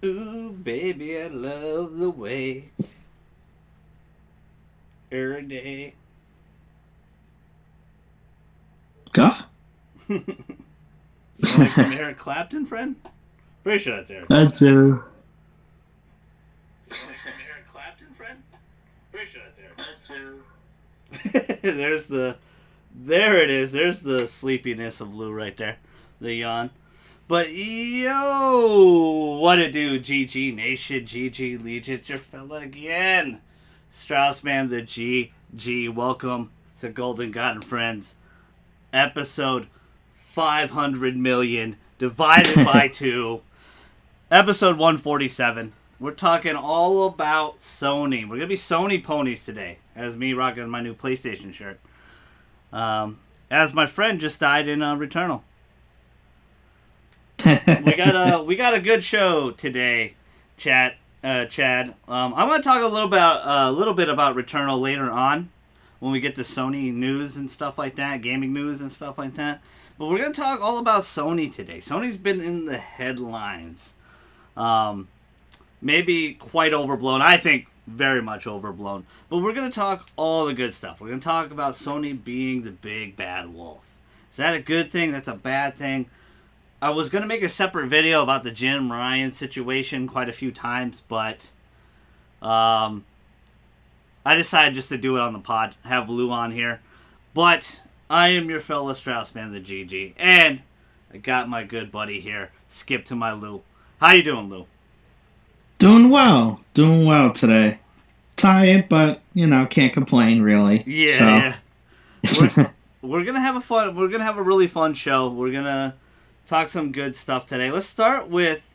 Ooh, baby, I love the way every day. Go. You don't like some Eric Clapton, friend? Pretty sure that's Eric I Clapton. do. You don't like some Eric Clapton, friend? Pretty sure that's Eric Clapton. There it is. There's the sleepiness of Lou right there. The yawn. But yo, what it do, GG Nation, GG Legion, it's your fella again. Straussman the GG. Welcome to Golden God and Friends. Episode 500 million divided by 2. Episode 147. We're talking all about Sony. We're going to be Sony ponies today. As me rocking my new PlayStation shirt. As my friend just died in Returnal. We got a good show today, Chad. I'm going to talk a little bit about Returnal later on when we get to Sony news and stuff like that, gaming news and stuff like that. But we're going to talk all about Sony today. Sony's been in the headlines. Maybe quite overblown. I think very much overblown. But we're going to talk all the good stuff. We're going to talk about Sony being the big bad wolf. Is that a good thing? That's a bad thing? I was going to make a separate video about the Jim Ryan situation quite a few times, but I decided just to do it on the pod, have Lou on here. But I am your fellow Straussman, the GG, and I got my good buddy here, Skip to my Lou. How you doing, Lou? Doing well today. Tired, but can't complain really. Yeah. We're gonna have a fun. We're gonna have a really fun show. We're gonna talk some good stuff today. Let's start with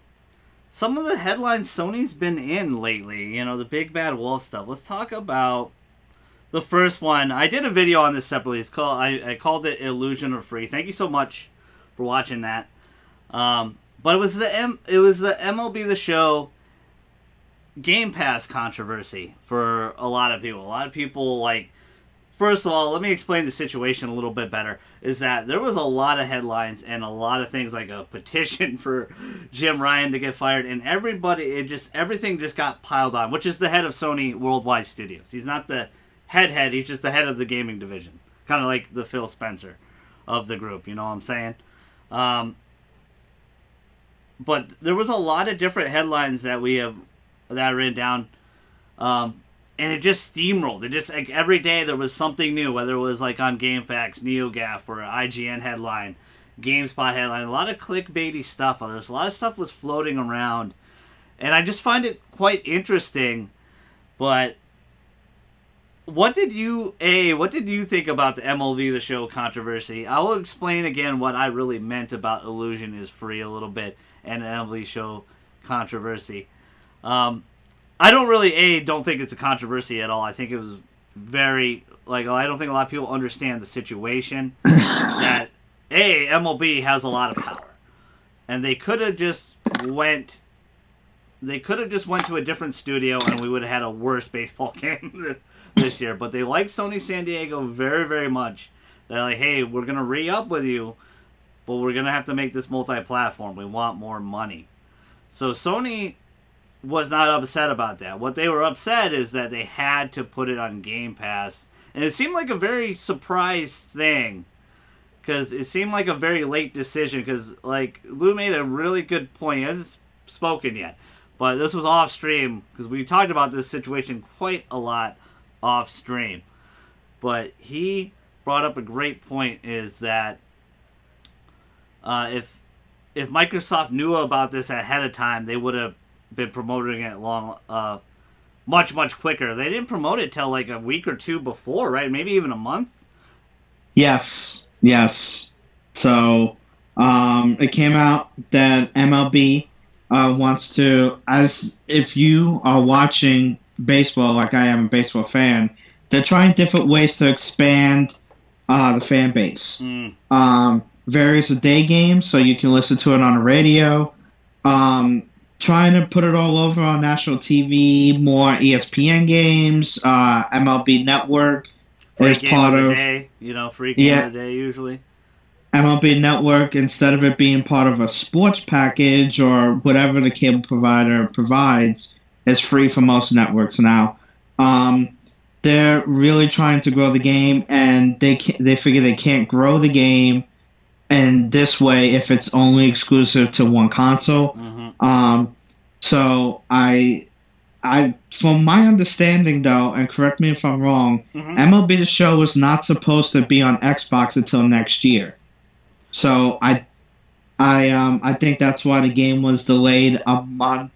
some of the headlines Sony's been in lately. The big bad wolf stuff. Let's talk about the first one. I did a video on this separately. It's called I called it Illusion or Free. Thank you so much for watching that. But it was the MLB The Show Game Pass controversy for a lot of people. A lot of people first of all, let me explain the situation a little bit better. Is that there was a lot of headlines and a lot of things like a petition for Jim Ryan to get fired, and everything just got piled on, which is the head of Sony Worldwide Studios. He's not the head, he's just the head of the gaming division. Kind of like the Phil Spencer of the group, you know what I'm saying? But there was a lot of different headlines that I written down, and it just steamrolled. It just every day there was something new, whether it was on GameFAQs, NeoGAF, or IGN headline, GameSpot headline. A lot of clickbaity stuff. There's a lot of stuff was floating around, and I just find it quite interesting. But what did you think about the MLB The Show controversy? I will explain again what I really meant about Illusion is Free a little bit and the MLB Show controversy. I don't think it's a controversy at all. I think it was very, I don't think a lot of people understand the situation that, MLB has a lot of power. And they could have just went to a different studio and we would have had a worse baseball game this year. But they like Sony San Diego very, very much. They're like, hey, we're going to re-up with you, but we're going to have to make this multi-platform. We want more money. So Sony was not upset about that. What they were upset is that they had to put it on Game Pass. And it seemed like a very surprise thing. Because it seemed like a very late decision. Because, Lou made a really good point. He hasn't spoken yet. But this was off stream. Because we talked about this situation quite a lot off stream. But he brought up a great point. Is that if Microsoft knew about this ahead of time, they would have been promoting it much quicker. They didn't promote it till a week or two before, right? Maybe even a month. Yes. So, it came out that MLB wants to, as if you are watching baseball, like I am a baseball fan, they're trying different ways to expand the fan base. Various day games, so you can listen to it on the radio. Trying to put it all over on national TV, more ESPN games, MLB Network Free game of the day, free game of the day usually. MLB Network, instead of it being part of a sports package or whatever the cable provider provides, is free for most networks now. Um, they're really trying to grow the game, and they figure they can't grow the game in this way if it's only exclusive to one console. Mm-hmm. So from my understanding though, and correct me if I'm wrong, Mm-hmm. MLB The Show was not supposed to be on Xbox until next year. So I think that's why the game was delayed a month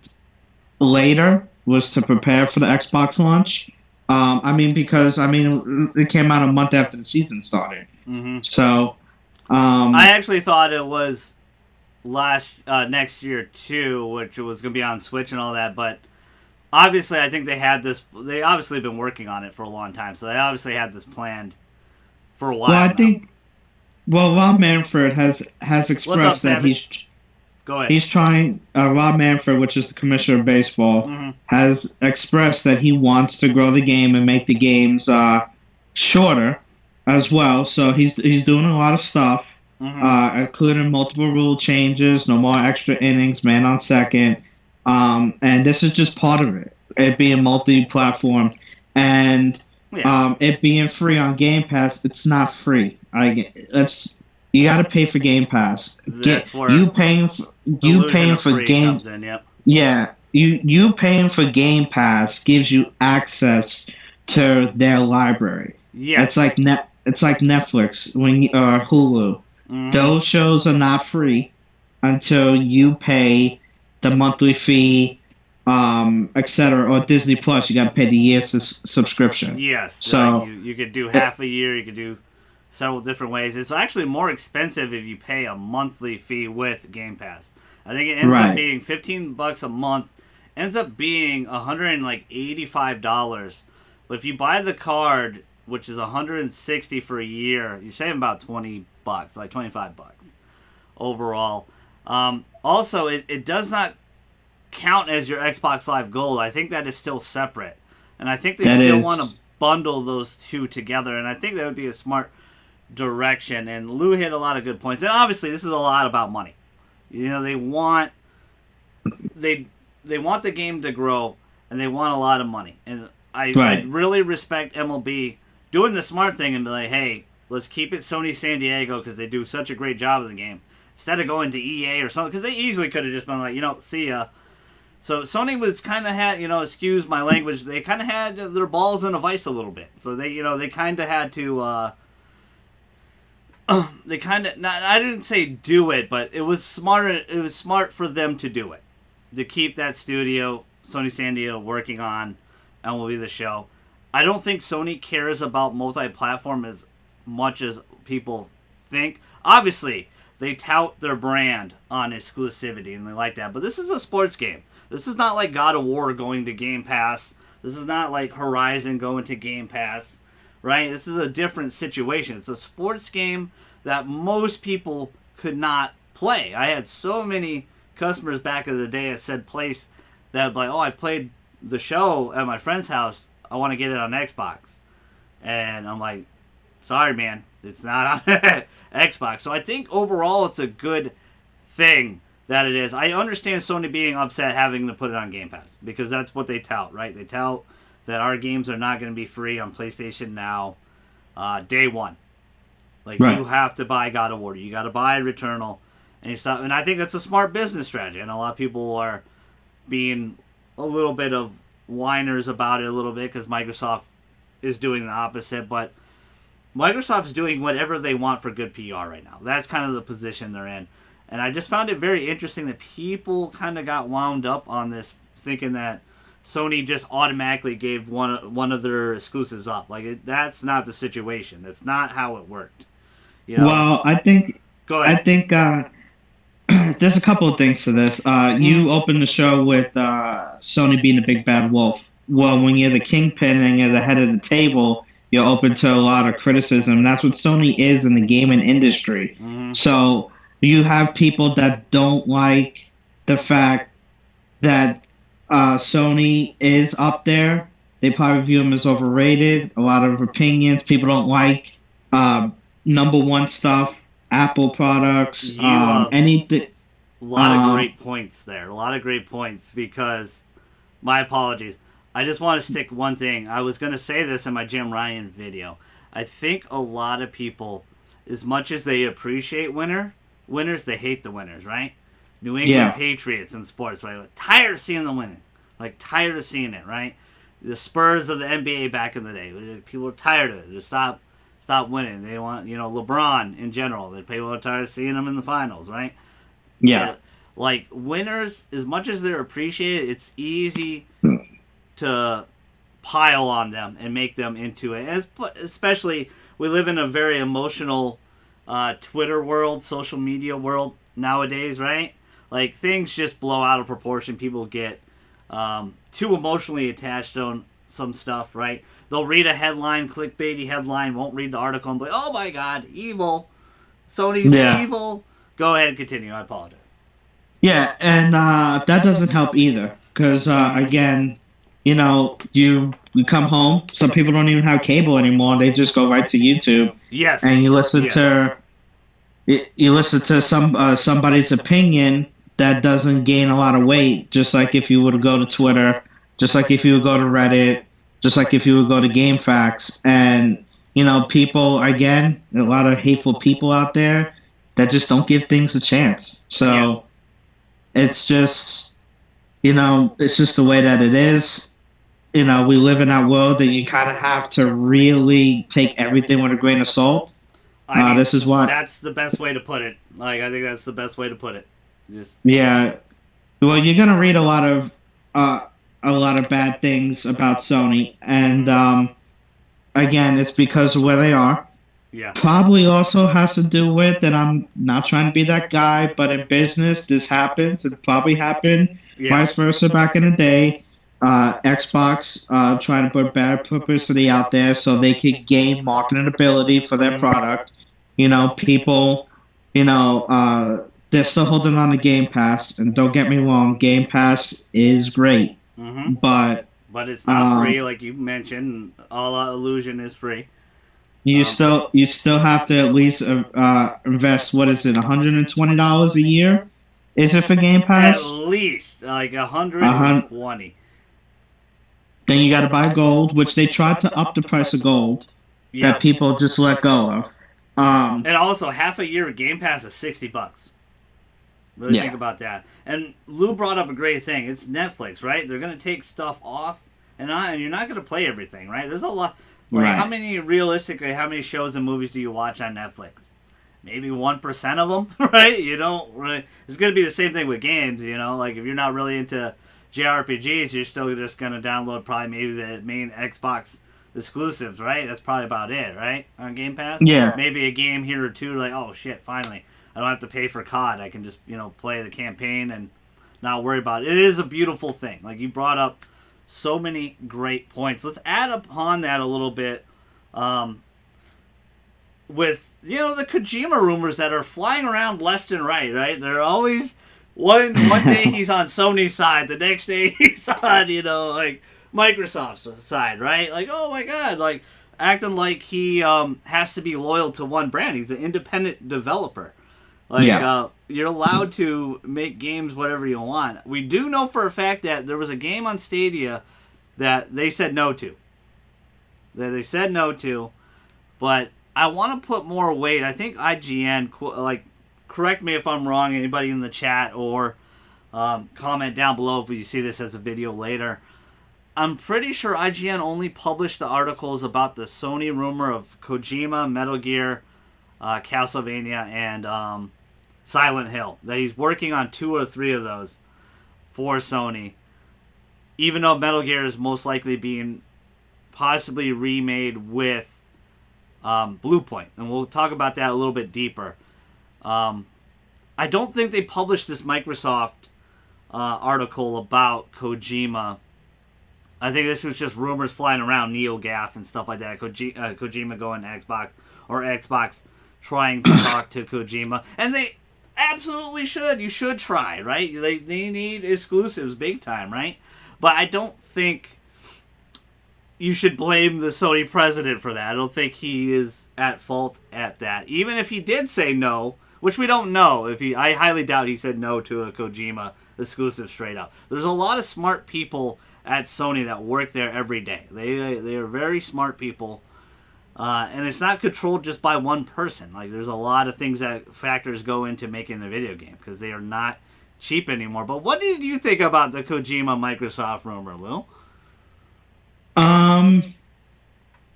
later, was to prepare for the Xbox launch. Because it came out a month after the season started. Mm-hmm. So I actually thought it was next year too, which was going to be on Switch and all that. But obviously, I think they had this. They obviously been working on it for a long time, so they obviously had this planned for a while. Well, I now. think. Well, Rob Manfred has expressed that Go ahead. he's trying. Rob Manfred, which is the commissioner of baseball, Mm-hmm. has expressed that he wants to grow the game and make the games shorter as well. So he's doing a lot of stuff, including multiple rule changes, no more extra innings, man on second, and this is just part of it. It being multi-platform, and it being free on Game Pass. It's not free. You got to pay for Game Pass. That's where you paying for Game. Comes in, yep. Yeah, you paying for Game Pass gives you access to their library. Yeah, it's like Netflix or Hulu. Mm-hmm. Those shows are not free until you pay the monthly fee, etc. Or Disney Plus. You got to pay the year subscription. Yes, so you could do half a year. You could do several different ways. It's actually more expensive if you pay a monthly fee with Game Pass. I think it ends up being $15 a month. Ends up being $185. But if you buy the card, which is $160 for a year, you save about $20, like $25 overall. Also, it does not count as your Xbox Live Gold. I think that is still separate, and I think they still want to bundle those two together. And I think that would be a smart direction. And Lou hit a lot of good points. And obviously, this is a lot about money. You know, they want the game to grow, and they want a lot of money. And I really respect MLB doing the smart thing and be like, hey, let's keep it Sony San Diego because they do such a great job of the game. Instead of going to EA or something, because they easily could have just been like, see ya. So Sony was kind of had, excuse my language, they kind of had their balls in a vice a little bit. So they kind of had to, they kind of, I didn't say do it, but it was smart for them to do it. To keep that studio, Sony San Diego, working on MLB The Show. I don't think Sony cares about multi-platform as much as people think. Obviously, they tout their brand on exclusivity, and they like that. But this is a sports game. This is not like God of War going to Game Pass. This is not like Horizon going to Game Pass, right? This is a different situation. It's a sports game that most people could not play. I had so many customers back in the day that said place that like, I played the show at my friend's house. I want to get it on Xbox. And I'm like, sorry, man. It's not on Xbox. So I think overall it's a good thing that it is. I understand Sony being upset having to put it on Game Pass because that's what they tout, right? They tout that our games are not going to be free on PlayStation Now day one. Like, you have to buy God of War. You got to buy Returnal and stuff. And I think that's a smart business strategy. And a lot of people are being a little bit of whiners about it a little bit because Microsoft is doing the opposite. But Microsoft's doing whatever they want for good PR right now. That's kind of the position they're in. And I just found it very interesting that people kind of got wound up on this, thinking that Sony just automatically gave one of their exclusives up. Like, that's not the situation. That's not how it worked. Well, I think. Go ahead. I think there's a couple of things to this. You opened the show with Sony being the big bad wolf. Well, when you're the kingpin and you're the head of the table, you're open to a lot of criticism. That's what Sony is in the gaming industry. Mm-hmm. So you have people that don't like the fact that Sony is up there. They probably view them as overrated. A lot of opinions. People don't like number one stuff. Apple products, You anything. a lot of Uh, great points there. A lot of great points because my apologies. I just want to stick one thing. I was going to say this in my Jim Ryan video. I think a lot of people, as much as they appreciate winners, they hate the winners, right? New England yeah, Patriots in sports, right? Like, tired of seeing them winning. Like, tired of seeing it, right? The Spurs of the NBA back in the day. People are tired of it. Just stop winning. They want, LeBron in general. People are tired of seeing them in the finals, right? yeah, Yeah, like winners, as much as they're appreciated, it's easy to pile on them and make them into it. And especially, we live in a very emotional Twitter world, social media world nowadays, right? Like things just blow out of proportion. People get too emotionally attached on some stuff, right? They'll read a headline, clickbaity headline, won't read the article, and be like, "Oh my God, evil! Sony's yeah. evil." Go ahead and continue. I apologize. Yeah, and that doesn't help either. Because again, you come home. Some people don't even have cable anymore. They just go right to YouTube, and Yes. you listen Yes. to you listen to somebody's opinion that doesn't gain a lot of weight. Just like if you were to go to Twitter, just like if you would go to Reddit, just like if you would go to GameFAQs, and people again, a lot of hateful people out there that just don't give things a chance. Yes. So. It's just, it's just the way that it is. We live in that world that you kind of have to really take everything with a grain of salt. I mean, This is what, that's the best way to put it. Like, I think that's the best way to put it. Just yeah. Well, you're gonna read uh, a lot of bad things about Sony, and mm-hmm. again, it's because of where they are. Yeah. Probably also has to do with, and I'm not trying to be that guy, but in business, this happens. It probably happened Yeah. vice versa back in the day. Xbox trying to put bad publicity out there so they could gain marketing ability for their Mm-hmm. product. People, they're still holding on to Game Pass, and don't get me wrong, Game Pass is great, Mm-hmm. but But it's not free, um, like you mentioned. All Illusion is free. you Um, still have to at least invest, what is it, $120 a year? Is it for Game at Pass? least like A 120. hun- then you got to buy gold, which they tried to up the price of gold Yeah. that people just let go of. Um, And also, half a year of Game Pass is $60. Really think yeah, about that. And Lou brought up a great thing. It's Netflix, right? They're gonna take stuff off, and you're not gonna play everything, right? There's a lot. Like, right. how many shows and movies do you watch on Netflix? Maybe 1% of them, right? You don't really. It's gonna be the same thing with games, Like if you're not really into JRPGs, you're still just gonna download probably maybe the main Xbox exclusives, right? That's probably about it, right? On Game Pass, Yeah, maybe a game here or two. Like, oh shit, finally, I don't have to pay for COD. I can just play the campaign and not worry about it. It is a beautiful thing. Like you brought up so many great points. Let's add upon that a little bit. With the Kojima rumors that are flying around left and right, right? They're always one day he's on Sony's side, the next day he's on like Microsoft's side, right? Like, oh my god, like acting like he has to be loyal to one brand. He's an independent developer. Like yeah, you're allowed to make games whatever you want. We do know for a fact that there was a game on Stadia that they said no to. That they said no to, but I want to put more weight. I think IGN, correct me if I'm wrong, anybody in the chat, or comment down below if you see this as a video later. I'm pretty sure IGN only published the articles about the Sony rumor of Kojima, Metal Gear, Castlevania, and Silent Hill. That he's working on 2 or 3 of those for Sony. Even though Metal Gear is most likely being possibly remade with Blue Point, and we'll talk about that a little bit deeper. I don't think they published this Microsoft article about Kojima. I think this was just rumors flying around, NeoGAF and stuff like that. Kojima going to Xbox, or Xbox trying to talk to Kojima, and they absolutely should. You should try, right? They need exclusives big time, right? But I don't think you should blame the Sony president for that. I don't think he is at fault at that. Even if he did say no, which we don't know. I highly doubt he said no to a Kojima exclusive straight up. There's a lot of smart people at Sony that work there every day. They are very smart people, and it's not controlled just by one person. Like there's a lot of things that factors go into making a video game because they are not cheap anymore. But what did you think about the Kojima Microsoft rumor, Lou?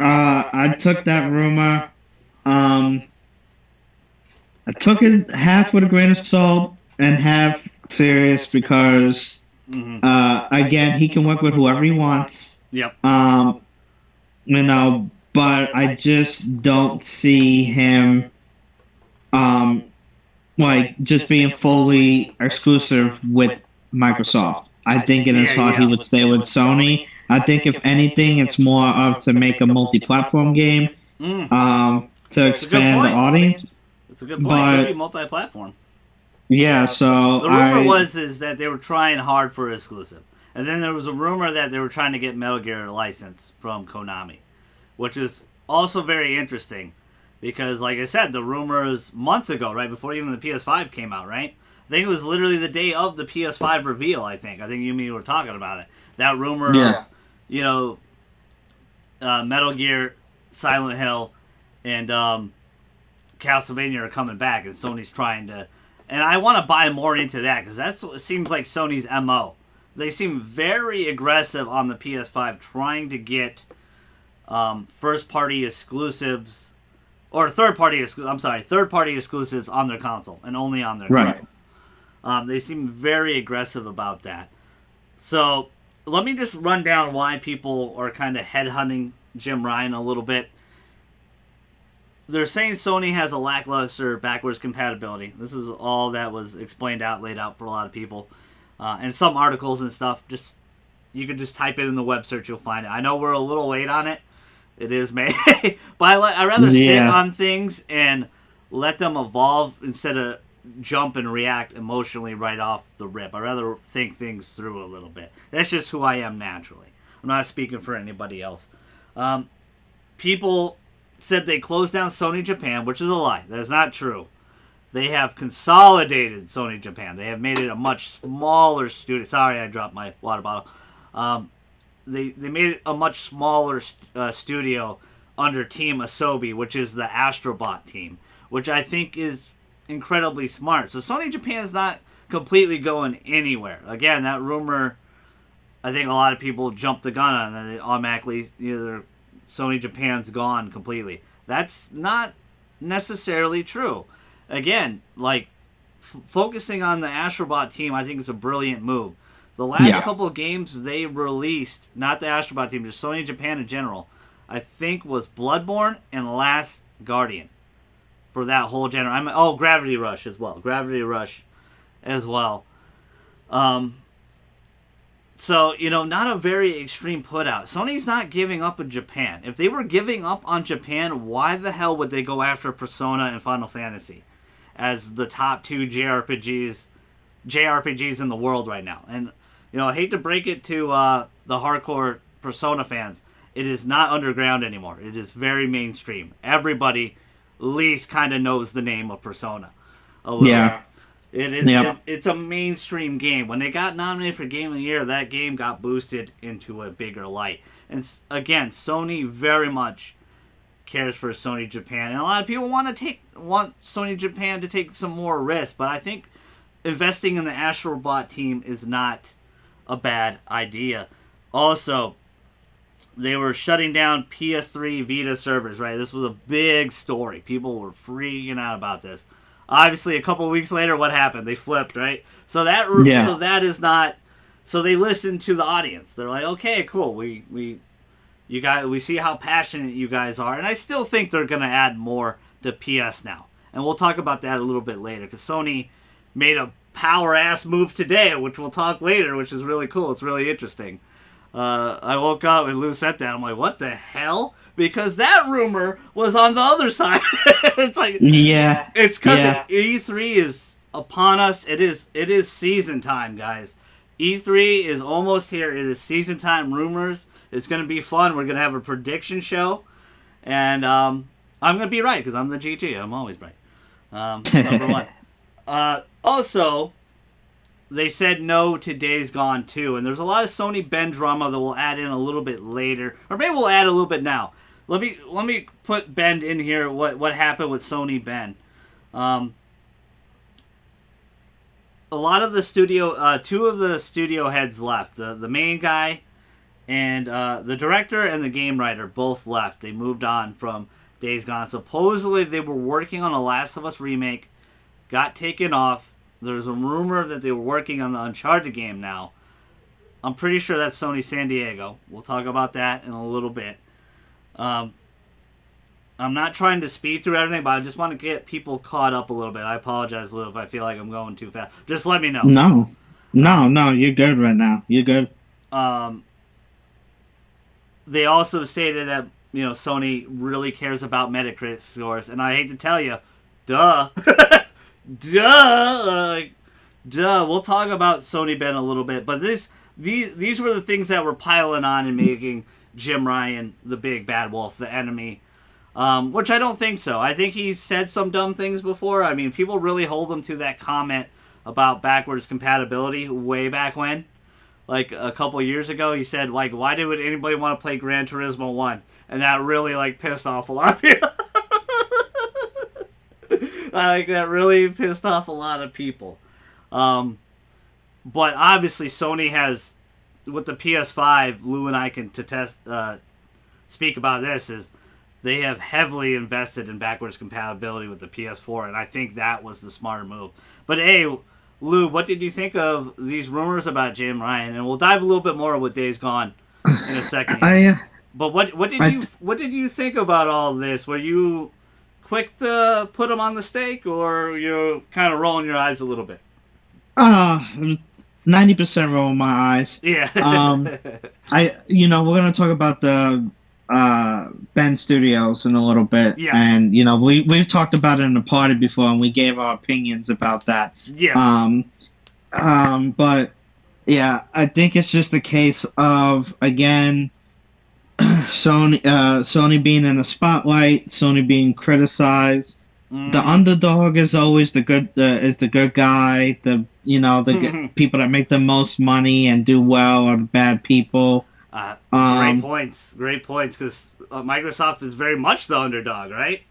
I took that rumor. I took it half with a grain of salt and half serious because, again, he can work with whoever he wants. Yep. But I just don't see him, just being fully exclusive with Microsoft. I think in his heart he would stay with Sony. I think if anything, it's more of to make a multi-platform game, to expand the audience. It's a good point. It could be multi-platform. Yeah, so the rumor was that they were trying hard for exclusive, and then there was a rumor that they were trying to get Metal Gear license from Konami, which is also very interesting, because like I said, the rumors months ago, right before even the PS5 came out, right? I think it was literally the day of the PS5 reveal. I think you and me were talking about it. That rumor of, Metal Gear, Silent Hill, and Castlevania are coming back, and Sony's trying to. And I want to buy more into that because that's what it seems like Sony's MO. They seem very aggressive on the PS5, trying to get first-party exclusives or third-party exclusives on their console and only on their console. They seem very aggressive about that. So let me just run down why people are kind of headhunting Jim Ryan a little bit. They're saying Sony has a lackluster backwards compatibility. This is all that was laid out for a lot of people. And some articles and stuff, you could just type it in the web search, you'll find it. I know we're a little late on it. It is May. But I'd rather sit on things and let them evolve instead of jump and react emotionally right off the rip. I'd rather think things through a little bit. That's just who I am naturally. I'm not speaking for anybody else. People said they closed down Sony Japan, which is a lie. That is not true. They have consolidated Sony Japan. They have made it a much smaller studio. Sorry, I dropped my water bottle. They made it a much smaller studio under Team Asobi, which is the Astrobot team, which I think is incredibly smart. So Sony Japan is not completely going anywhere. Again, that rumor, I think a lot of people jumped the gun on, and they automatically either Sony Japan's gone completely. That's not necessarily true. Again, focusing on the Astrobot team, I think is a brilliant move. The last couple of games they released, not the Astrobot team, just Sony Japan in general, I think was Bloodborne and Last Guardian for that whole genre. Gravity Rush as well. So, not a very extreme put out. Sony's not giving up on Japan. If they were giving up on Japan, why the hell would they go after Persona and Final Fantasy as the top two JRPGs in the world right now? And, I hate to break it to the hardcore Persona fans. It is not underground anymore. It is very mainstream. Everybody at least kind of knows the name of Persona a little bit. It is. It's a mainstream game. When they got nominated for Game of the Year, that game got boosted into a bigger light. And again, Sony very much cares for Sony Japan, and a lot of people want Sony Japan to take some more risks. But I think investing in the Astrobot team is not a bad idea. Also, they were shutting down PS3 Vita servers. Right, this was a big story. People were freaking out about this. Obviously, a couple of weeks later, what happened? They flipped, right? So that is not. So they listened to the audience. They're like, okay, cool. We see how passionate you guys are, and I still think they're gonna add more to PS now, and we'll talk about that a little bit later because Sony made a power ass move today, which we'll talk later, which is really cool. It's really interesting. I woke up and Lou said that. I'm like, what the hell? Because that rumor was on the other side. It's like, it's because E3 is upon us. It is season time, guys. E3 is almost here. It is season time. Rumors It's going to be fun. We're going to have a prediction show. And I'm going to be right because I'm the GG. I'm always right. Number one. Also, they said no to Days Gone 2. And there's a lot of Sony Ben drama that we'll add in a little bit later. Or maybe we'll add a little bit now. Let me put Ben in here, what happened with Sony Ben. A lot of the studio, two of the studio heads left. The main guy and the director and the game writer both left. They moved on from Days Gone. Supposedly they were working on a Last of Us remake, got taken off. There's a rumor that they were working on the Uncharted game now. I'm pretty sure that's Sony San Diego. We'll talk about that in a little bit. I'm not trying to speed through everything, but I just want to get people caught up a little bit. I apologize, Lou, if I feel like I'm going too fast. Just let me know. No, you're good right now. You're good. They also stated that, Sony really cares about Metacritic scores, and I hate to tell you, duh. Duh. We'll talk about Sony Ben a little bit, but these were the things that were piling on and making Jim Ryan the big bad wolf, the enemy. Which I don't think so. I think he's said some dumb things before. I mean, people really hold him to that comment about backwards compatibility way back when. Like, a couple years ago, he said, like, why would anybody want to play Gran Turismo 1? And that really, pissed off a lot of people. That really pissed off a lot of people. But obviously, Sony has, with the PS5, Lou and I can speak about this, is they have heavily invested in backwards compatibility with the PS4, and I think that was the smarter move. But hey, Lou, what did you think of these rumors about Jim Ryan? And we'll dive a little bit more with Days Gone in a second. But what did you think about all this? Were you quick to put him on the stake, or you're kind of rolling your eyes a little bit? 90% rolling my eyes. Yeah. We're gonna talk about the Ben Studios in a little bit. Yeah. And, we've talked about it in the party before, and we gave our opinions about that. Yes. But, yeah, I think it's just a case of, again, Sony being in the spotlight, Sony being criticized. The underdog is always the good guy. The people that make the most money and do well are the bad people. Great points, because Microsoft is very much the underdog, right?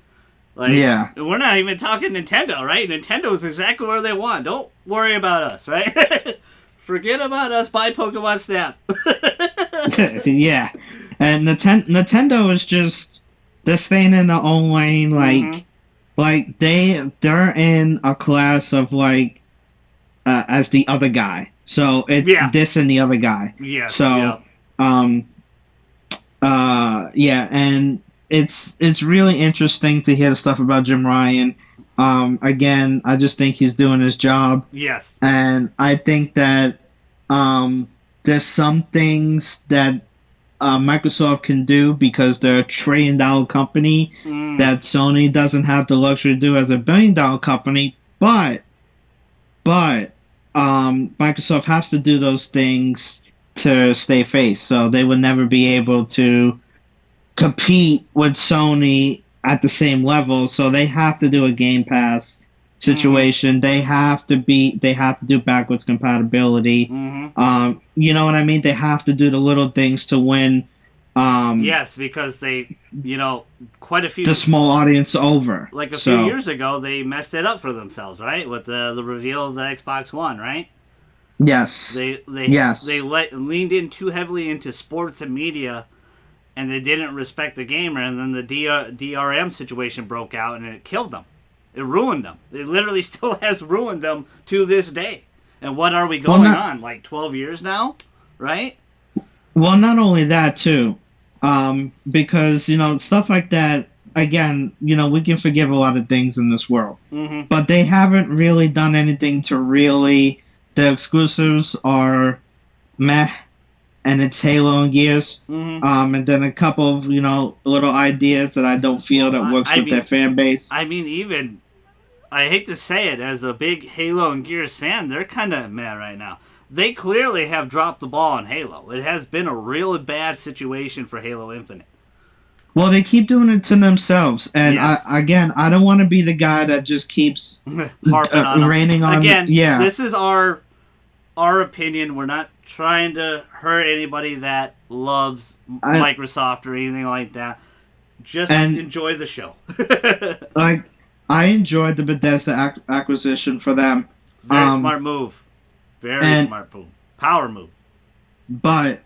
Yeah. We're not even talking Nintendo, right? Nintendo is exactly where they want. Don't worry about us, right? Forget about us. Buy Pokemon Snap. Yeah, and Nintendo is just they're staying in their own lane, they're in a class of as the other guy. So it's this and the other guy. Yeah. So. And it's really interesting to hear the stuff about Jim Ryan. Again, I just think he's doing his job. Yes. And I think that there's some things that Microsoft can do because they're a $1 trillion company that Sony doesn't have the luxury to do as a $1 billion company. But Microsoft has to do those things to stay face, so they would never be able to compete with Sony at the same level. So they have to do a Game Pass situation. They have to do backwards compatibility. You know what I mean? They have to do the little things to win. Yes, because they, quite a few the small audience over. Like a few years ago, they messed it up for themselves, right? With the reveal of the Xbox One, right? Yes. They leaned in too heavily into sports and media, and they didn't respect the gamer. And then the DRM situation broke out, and it killed them. It ruined them. It literally still has ruined them to this day. And what are we going on? 12 years now, right? Well, not only that too, because stuff like that. Again, we can forgive a lot of things in this world, but they haven't really done anything to really. The exclusives are meh, and it's Halo and Gears. And then a couple of, little ideas that I don't feel that works with their fan base. I mean, even I hate to say it, as a big Halo and Gears fan, they're kind of mad right now. They clearly have dropped the ball on Halo. It has been a really bad situation for Halo Infinite. Well, they keep doing it to themselves, and Yes. I don't want to be the guy that just keeps Harping on them. raining on. Again, Yeah, this is our opinion. We're not trying to hurt anybody that loves Microsoft or anything like that. Just enjoy the show. like, I enjoyed the Bethesda acquisition for them. Very smart move. Very smart move. Power move. But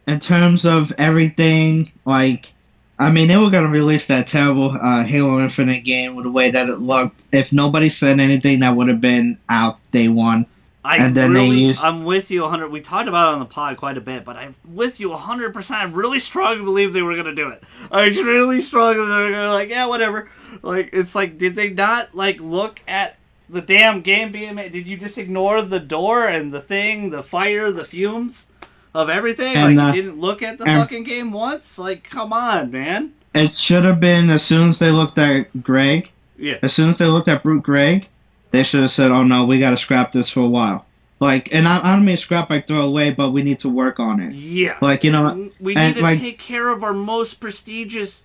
in terms of everything, like, I mean, they were going to release that terrible Halo Infinite game with the way that it looked. If nobody said anything, that would have been out day one. I'm with you 100. We talked about it on the pod quite a bit, but I'm with you 100%. I really strongly believe they were going to do it. I really strongly they were going to, like, yeah, whatever. Like, it's like, did they not, like, look at the damn game being made? Did you just ignore the door and the thing, the fire, the fumes of everything? Like, you didn't look at the fucking game once? Like, come on, man. It should have been as soon as they looked at Greg. Yeah. As soon as they looked at Brute Greg, they should have said, "Oh no, we got to scrap this for a while." Like, and I don't mean scrap like throw away, but we need to work on it. Yes. Like, you know, we need to take care of our most prestigious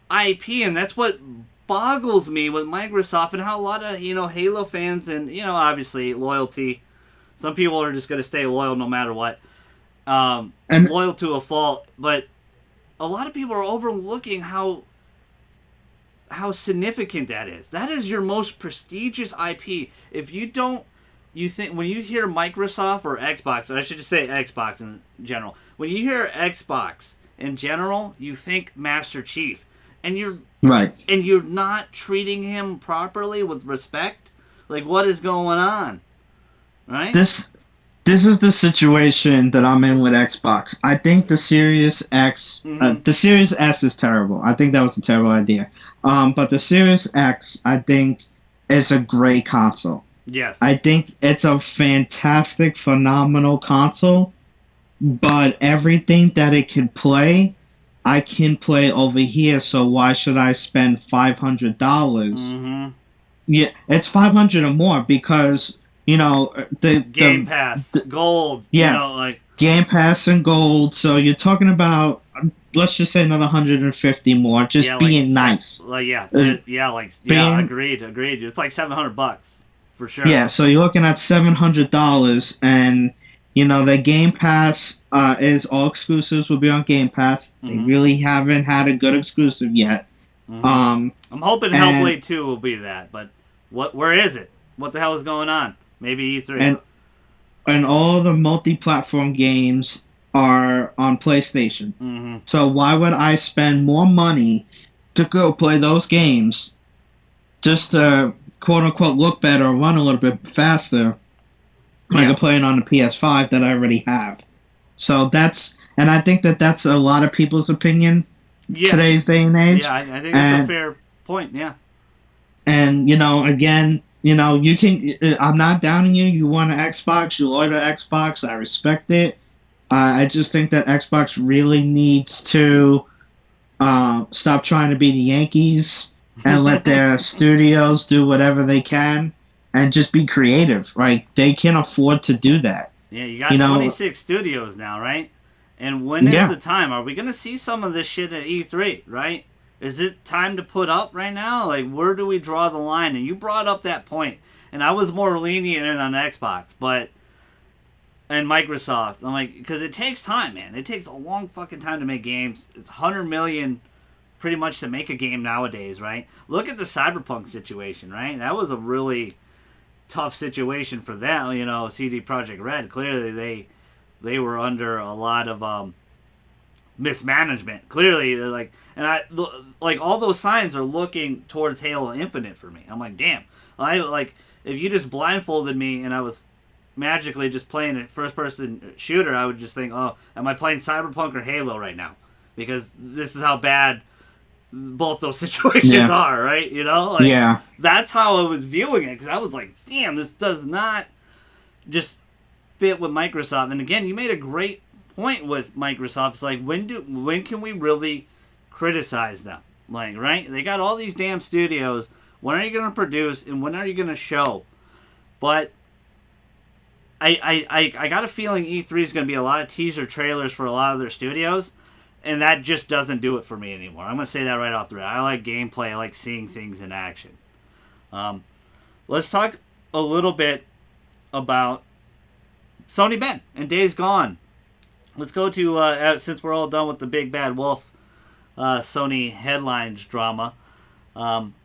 IP, and that's what boggles me with Microsoft and how a lot of, Halo fans and, obviously loyalty. Some people are just going to stay loyal no matter what. Loyal to a fault, but a lot of people are overlooking how significant that is. That is your most prestigious IP. If you don't, you think, when you hear Microsoft or Xbox, or I should just say Xbox in general, when you hear Xbox in general, you think Master Chief, and you're right, and you're not treating him properly with respect. Like, what is going on? Right? This is the situation that I'm in with Xbox. I think the Series X, the Series S is terrible. I think that was a terrible idea. But the Series X, I think, is a great console. Yes. I think it's a fantastic, phenomenal console. But everything that it can play, I can play over here. So why should I spend $500? Mm-hmm. Yeah, it's $500 or more because the Game Pass, Gold. Yeah, Game Pass and Gold. So you're talking about, let's just say another 150 more, just being nice. Agreed. It's like $700 for sure. Yeah, so you're looking at $700, and the Game Pass is all exclusives will be on Game Pass. They really haven't had a good exclusive yet. I'm hoping Hellblade 2 will be that, but where is it? What the hell is going on? Maybe E3. And all the multi-platform games are on PlayStation. Mm-hmm. So why would I spend more money to go play those games just to quote-unquote look better or run a little bit faster when I can play it on the PS5 that I already have? So and I think that's a lot of people's opinion today's day and age. Yeah, I think that's a fair point, yeah. And, again, you can. I'm not downing you. You want an Xbox. You loyal to Xbox. I respect it. I just think that Xbox really needs to stop trying to be the Yankees and let their studios do whatever they can and just be creative. Right? They can afford to do that. Yeah, you got 26 studios now, right? And when is the time? Are we going to see some of this shit at E3, right? Is it time to put up right now? Like, where do we draw the line? And you brought up that point, and I was more lenient on Xbox, and Microsoft. I'm like, because it takes time, man. It takes a long fucking time to make games. It's $100 million pretty much to make a game nowadays, right? Look at the Cyberpunk situation, right? That was a really tough situation for them. CD Projekt Red. Clearly, they were under a lot of mismanagement. Clearly, they're all those signs are looking towards Halo Infinite for me. I'm like, damn. If you just blindfolded me and I was magically just playing a first-person shooter, I would just think, oh, am I playing Cyberpunk or Halo right now? Because this is how bad both those situations are, right? That's how I was viewing it, because I was like, damn, this does not just fit with Microsoft. And again, you made a great point with Microsoft. It's like, when can we really criticize them? Like, right? They got all these damn studios. When are you going to produce, and when are you going to show? But I got a feeling E3 is going to be a lot of teaser trailers for a lot of their studios, and that just doesn't do it for me anymore. I'm going to say that right off the bat. I like gameplay. I like seeing things in action. Let's talk a little bit about Sony Ben and Days Gone. Let's go to, since we're all done with the Big Bad Wolf Sony headlines drama,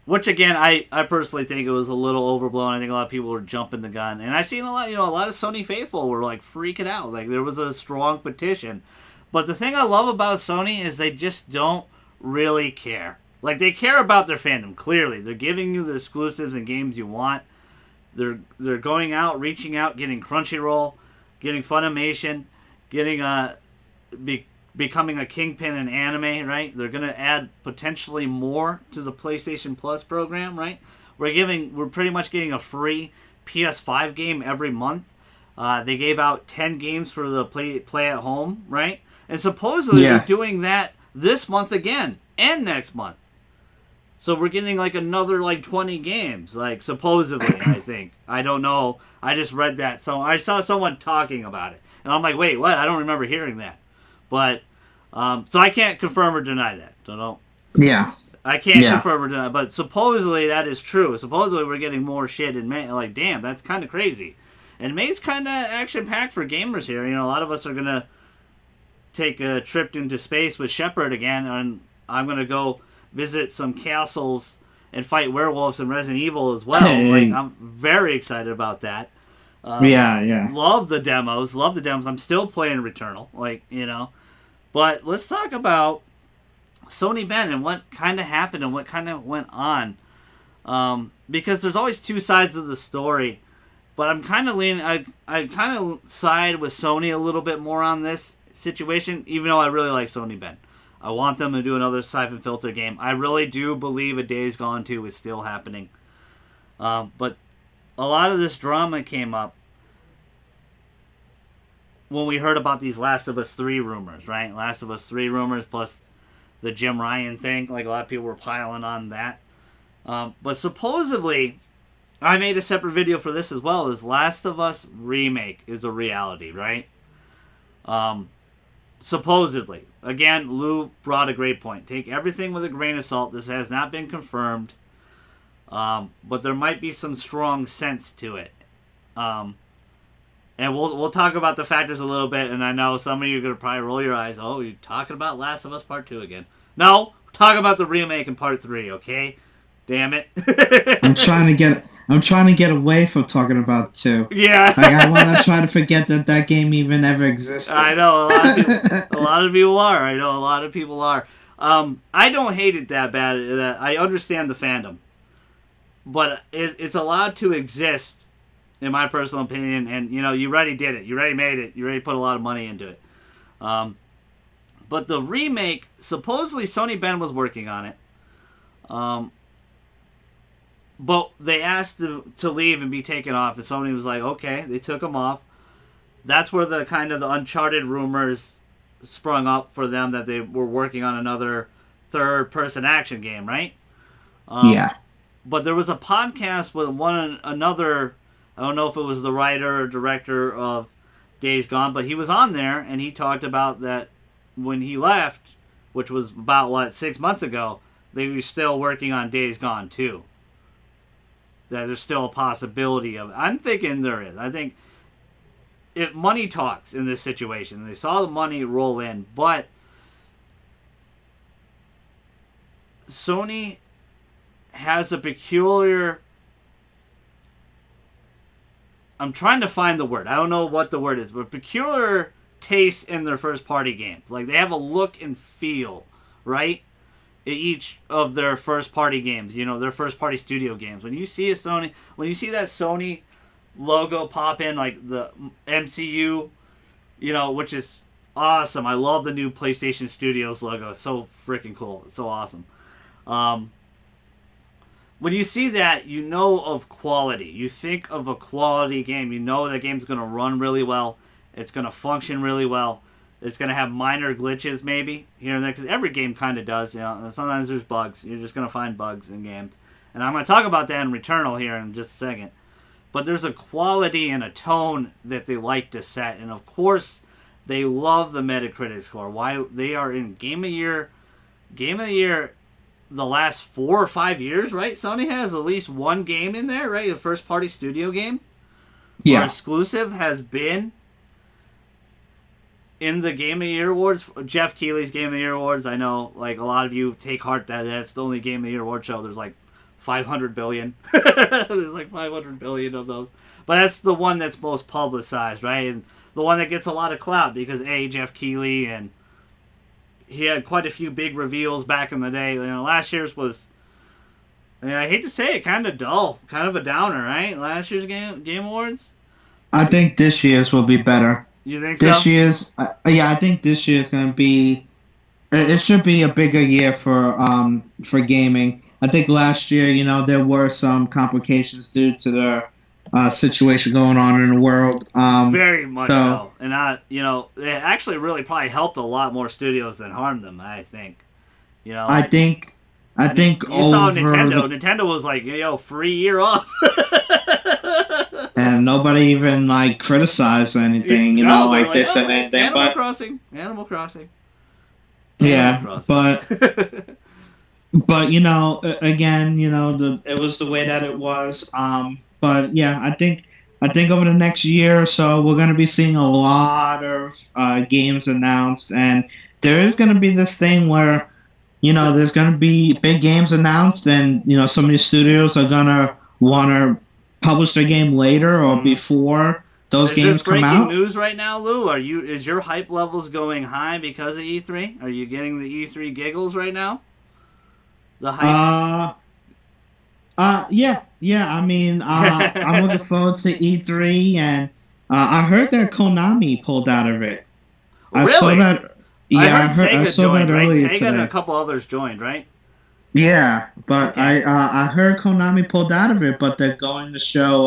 which again, I personally think it was a little overblown. I think a lot of people were jumping the gun, and I seen a lot of Sony faithful were like freaking out. Like there was a strong petition, but the thing I love about Sony is they just don't really care. Like they care about their fandom. Clearly, they're giving you the exclusives and games you want. They're going out, reaching out, getting Crunchyroll, getting Funimation, getting becoming a kingpin in anime, right? They're going to add potentially more to the PlayStation Plus program, right? We're pretty much getting a free PS5 game every month. They gave out 10 games for the play at home, right? And supposedly they're doing that this month again and next month. So we're getting like another like 20 games, like supposedly, I think. I don't know. I just read that. So I saw someone talking about it. And I'm like, wait, what? I don't remember hearing that. But, so I can't confirm or deny that. So don't. Yeah. I can't confirm or deny, but supposedly that is true. Supposedly we're getting more shit in May. Like, damn, that's kind of crazy. And May's kind of action-packed for gamers here. You know, a lot of us are going to take a trip into space with Shepard again, and I'm going to go visit some castles and fight werewolves in Resident Evil as well. Like, I'm very excited about that. Love the demos. I'm still playing Returnal. Like, you know. But let's talk about Sony Ben and what kind of happened and what kind of went on. Because there's always two sides of the story. But I'm kind of leaning... I kind of side with Sony a little bit more on this situation, even though I really like Sony Ben. I want them to do another Siphon Filter game. I really do believe a Days Gone 2 is still happening. But a lot of this drama came up when we heard about these Last of Us 3 rumors, right? Last of Us 3 rumors plus the Jim Ryan thing. Like, a lot of people were piling on that. But supposedly, I made a separate video for this as well, is Last of Us Remake is a reality, right? Supposedly. Again, Lou brought a great point. Take everything with a grain of salt. This has not been confirmed. But there might be some strong sense to it. And we'll talk about the factors a little bit, and I know some of you are going to probably roll your eyes. Oh, you're talking about Last of Us Part 2 again. No, we're talking about the remake in Part 3, okay? Damn it. I'm trying to get away from talking about 2. Yeah. Like, I want to try to forget that game even ever existed. I know, a lot of people are. I know, a lot of people are. I don't hate it that bad. I understand the fandom. But it's allowed to exist, in my personal opinion, and, you know, you already did it. You already made it. You already put a lot of money into it. But the remake, supposedly Sony Ben was working on it. But they asked to leave and be taken off, and Sony was like, okay, they took them off. That's where the kind of the Uncharted rumors sprung up for them, that they were working on another third-person action game, right? Yeah. But there was a podcast with another, I don't know if it was the writer or director of Days Gone, but he was on there, and he talked about that when he left, which was about, 6 months ago, they were still working on Days Gone 2. That there's still a possibility of it. I'm thinking there is. I think if money talks in this situation. They saw the money roll in, but Sony has a peculiar... I'm trying to find the word. I don't know what the word is, but peculiar taste in their first-party games. Like, they have a look and feel, right? Each of their first-party games, you know, their first-party studio games. When you see that Sony logo pop in, like the MCU, you know, which is awesome. I love the new PlayStation Studios logo. It's so freaking cool. It's so awesome. When you see that, you know of quality. You think of a quality game. You know that game's going to run really well. It's going to function really well. It's going to have minor glitches, maybe, here and there, because every game kind of does. You know, sometimes there's bugs. You're just going to find bugs in games. And I'm going to talk about that in Returnal here in just a second. But there's a quality and a tone that they like to set. And of course, they love the Metacritic score. Why they are in Game of the Year the last 4 or 5 years, right? Sony has at least one game in there, right? A first party studio game. Yeah. Or exclusive has been in the Game of the Year awards. Jeff Keighley's Game of the Year awards. I know, like, a lot of you take heart that that's the only Game of the Year award show. There's like 500 billion. There's like 500 billion of those. But that's the one that's most publicized, right? And the one that gets a lot of clout because Jeff Keighley, and he had quite a few big reveals back in the day. You know, last year's was, I hate to say it, kind of dull, kind of a downer, right? Last year's game awards. I think this year's will be better. You think This so? year's, I think this year's gonna be. It should be a bigger year for gaming. I think last year, there were some complications due to the situation going on in the world. Very much so. And it actually really probably helped a lot more studios than harmed them, I think. I think you saw Nintendo. Nintendo was like, yo, free year off. And nobody even criticized anything, they said anything. Animal Crossing. Yeah, but again, it was the way that it was. But yeah, I think over the next year or so, we're gonna be seeing a lot of games announced, and there is gonna be this thing where, there's gonna be big games announced, and some of these studios are gonna want to publish their game later or before those games come out. Is this breaking news right now, Lou? Is your hype levels going high because of E3? Are you getting the E3 giggles right now? The hype. Yeah. I mean, I'm looking forward to E3, and I heard that Konami pulled out of it. Really? I saw that. Yeah, I heard Sega joined, right? Sega today. and a couple others joined, right? Yeah, but Okay. I heard Konami pulled out of it, but they're going to show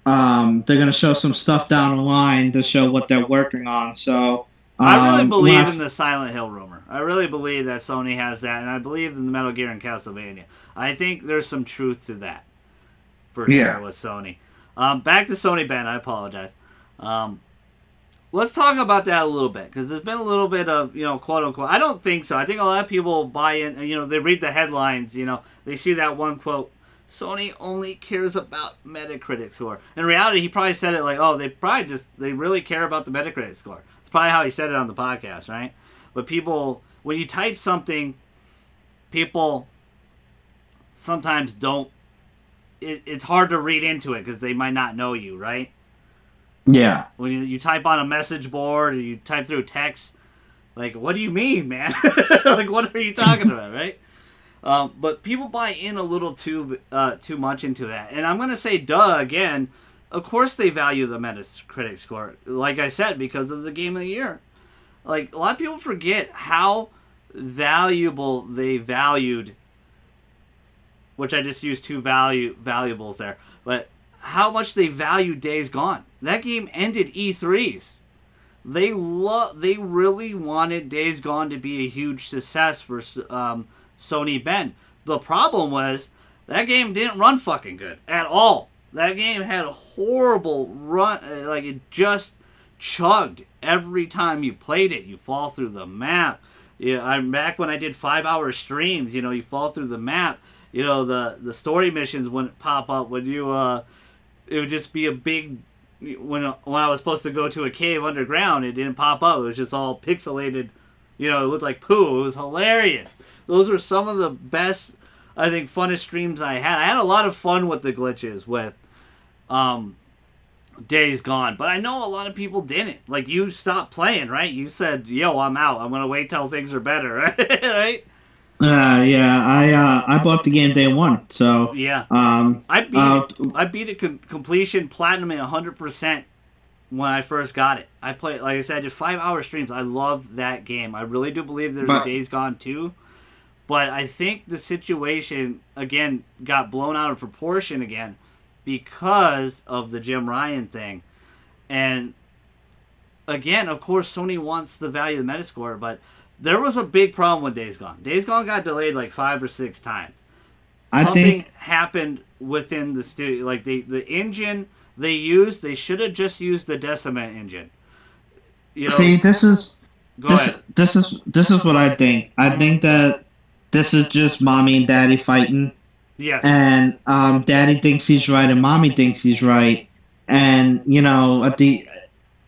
some stuff down the line to show what they're working on. So I really believe in the Silent Hill rumor. I really believe that Sony has that, and I believe in the Metal Gear and Castlevania. I think there's some truth to that, for sure, with Sony. Back to Sony, Ben. I apologize. Let's talk about that a little bit, because there's been a little bit of, quote unquote. I don't think so. I think a lot of people buy in, and, they read the headlines, they see that one quote, Sony only cares about Metacritic score. In reality, he probably said it like, oh, they really care about the Metacritic score. It's probably how he said it on the podcast, right? But people, when you type something, people sometimes don't, it's hard to read into it because they might not know you, right? Yeah. When you type on a message board or you type through text, like, what do you mean, man? Like, what are you talking about, right? But people buy in a little too much into that. And I'm going to say, again. Of course they value the Metacritic score. Like I said, because of the Game of the Year. Like, a lot of people forget how valuable they valued, which I just used two valuables there, but how much they valued Days Gone. That game ended E3s. They really wanted Days Gone to be a huge success for Sony Ben. The problem was that game didn't run fucking good at all. That game had a horrible run. Like, it just chugged every time you played it. You fall through the map. Yeah, I'm back when I did 5-hour streams. You fall through the map. The story missions wouldn't pop up when you. It would just be a big. When I was supposed to go to a cave underground, it didn't pop up. It was just all pixelated. It looked like poo. It was hilarious. Those were some of the best, I think, funnest streams I had. I had a lot of fun with the glitches with Days Gone, but I know a lot of people didn't. Like, you stopped playing, right? You said, "Yo, I'm out. I'm gonna wait till things are better," right? Yeah. I bought the game day one, so yeah. I beat it completion, platinum at 100% when I first got it. I played, like I said, I did 5-hour streams. I love that game. I really do believe there's a Days Gone 2. But I think the situation, again, got blown out of proportion again because of the Jim Ryan thing. And, again, of course, Sony wants the value of the Metascore, but there was a big problem with Days Gone. Days Gone got delayed like 5 or 6 times. I something think. happened within the studio. Like the engine they used, they should have just used the Deciment engine. You know, See, go ahead. this is what I think. I Hmm. think that this is just mommy and daddy fighting, Yes. and daddy thinks he's right and mommy thinks he's right, and at the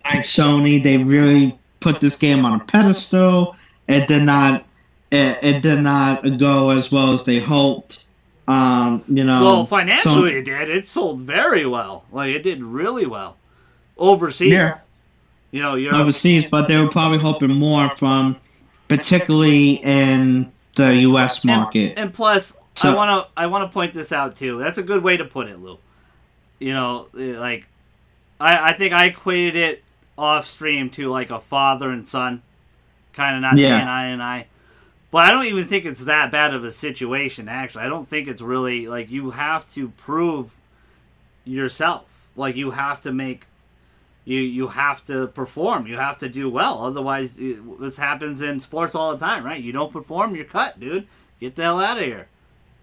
like Sony, they really put this game on a pedestal. It did not. It did not go as well as they hoped. Well, So financially it did. It sold very well. Like it did really well yeah, overseas. You know, Europe. overseas, but they were probably hoping more from, particularly in the U.S. and market. and plus So I want to point this out too. That's a good way to put it, Lou. You know, like I think I equated it off stream to like a father and son, kind of not seeing yeah, eye and eye. But I don't even think it's that bad of a situation. Actually, I don't think it's really like you have to prove yourself. Like you have to make you have to perform. You have to do well. Otherwise, this happens in sports all the time, right? You don't perform, you're cut, dude. Get the hell out of here,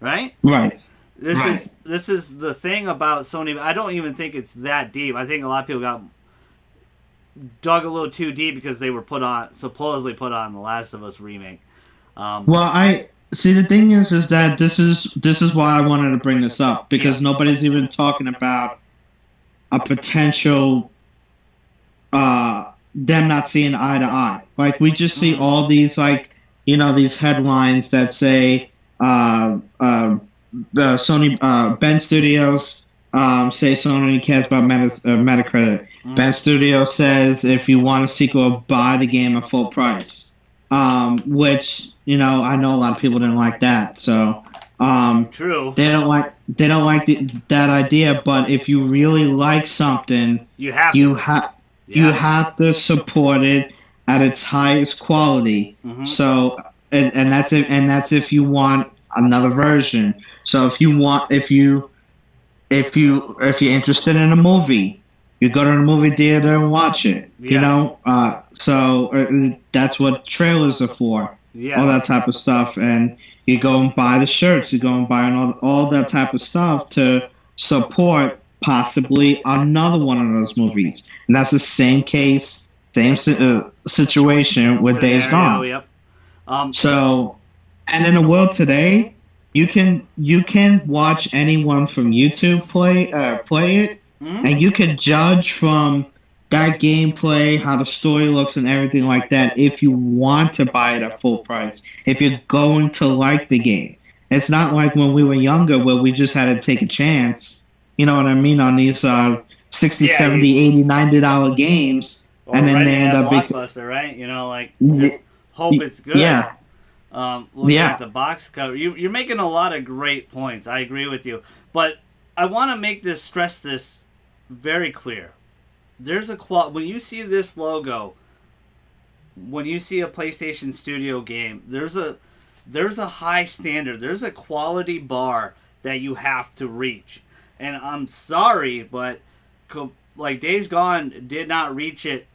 right? right, This is the thing about Sony. I don't even think it's that deep. I think a lot of people got dug a little too deep because they were supposedly put on the Last of Us remake. Um, Well, I see. The thing is that this is why I wanted to bring this up yeah. because nobody's even talking about a potential them not seeing eye to eye. Like we just see Hmm. all these these headlines that say Sony Ben Studios say Sony cares about Metacritic. Hmm. Ben Studios says if you want a sequel, buy the game at full price. Which I know a lot of people didn't like that. So True. that idea. But if you really like something, You have to. you have You you have to. have to support it at its highest quality. Hmm. So and that's if you want another version. So if you're interested in a movie, you go to the movie theater and watch it. Yes. That's what trailers are for, all Yes. that type of stuff. And you go and buy the shirts, you go and buy all that type of stuff to support possibly another one of those movies. And that's the same case, situation with Days Scenario. Gone. Yep. Um. So, and in the world today, you can watch anyone from YouTube play it, Mhm. and you can judge from that gameplay, how the story looks, and everything like that. If you want to buy it at full price, if you're going to like the game, it's not like when we were younger where we just had to take a chance. You know what I mean on these 60, Yeah. 70, 80, $90 games, Or and then they renting end at up Blockbuster, right? You know, like just hope it's good. yeah, Looking at yeah. the box cover, you're making a lot of great points. I agree with you, but I want to stress this very clear. There's when you see this logo, when you see a PlayStation Studio game, there's a high standard. There's a quality bar that you have to reach, and I'm sorry, but like Days Gone did not reach it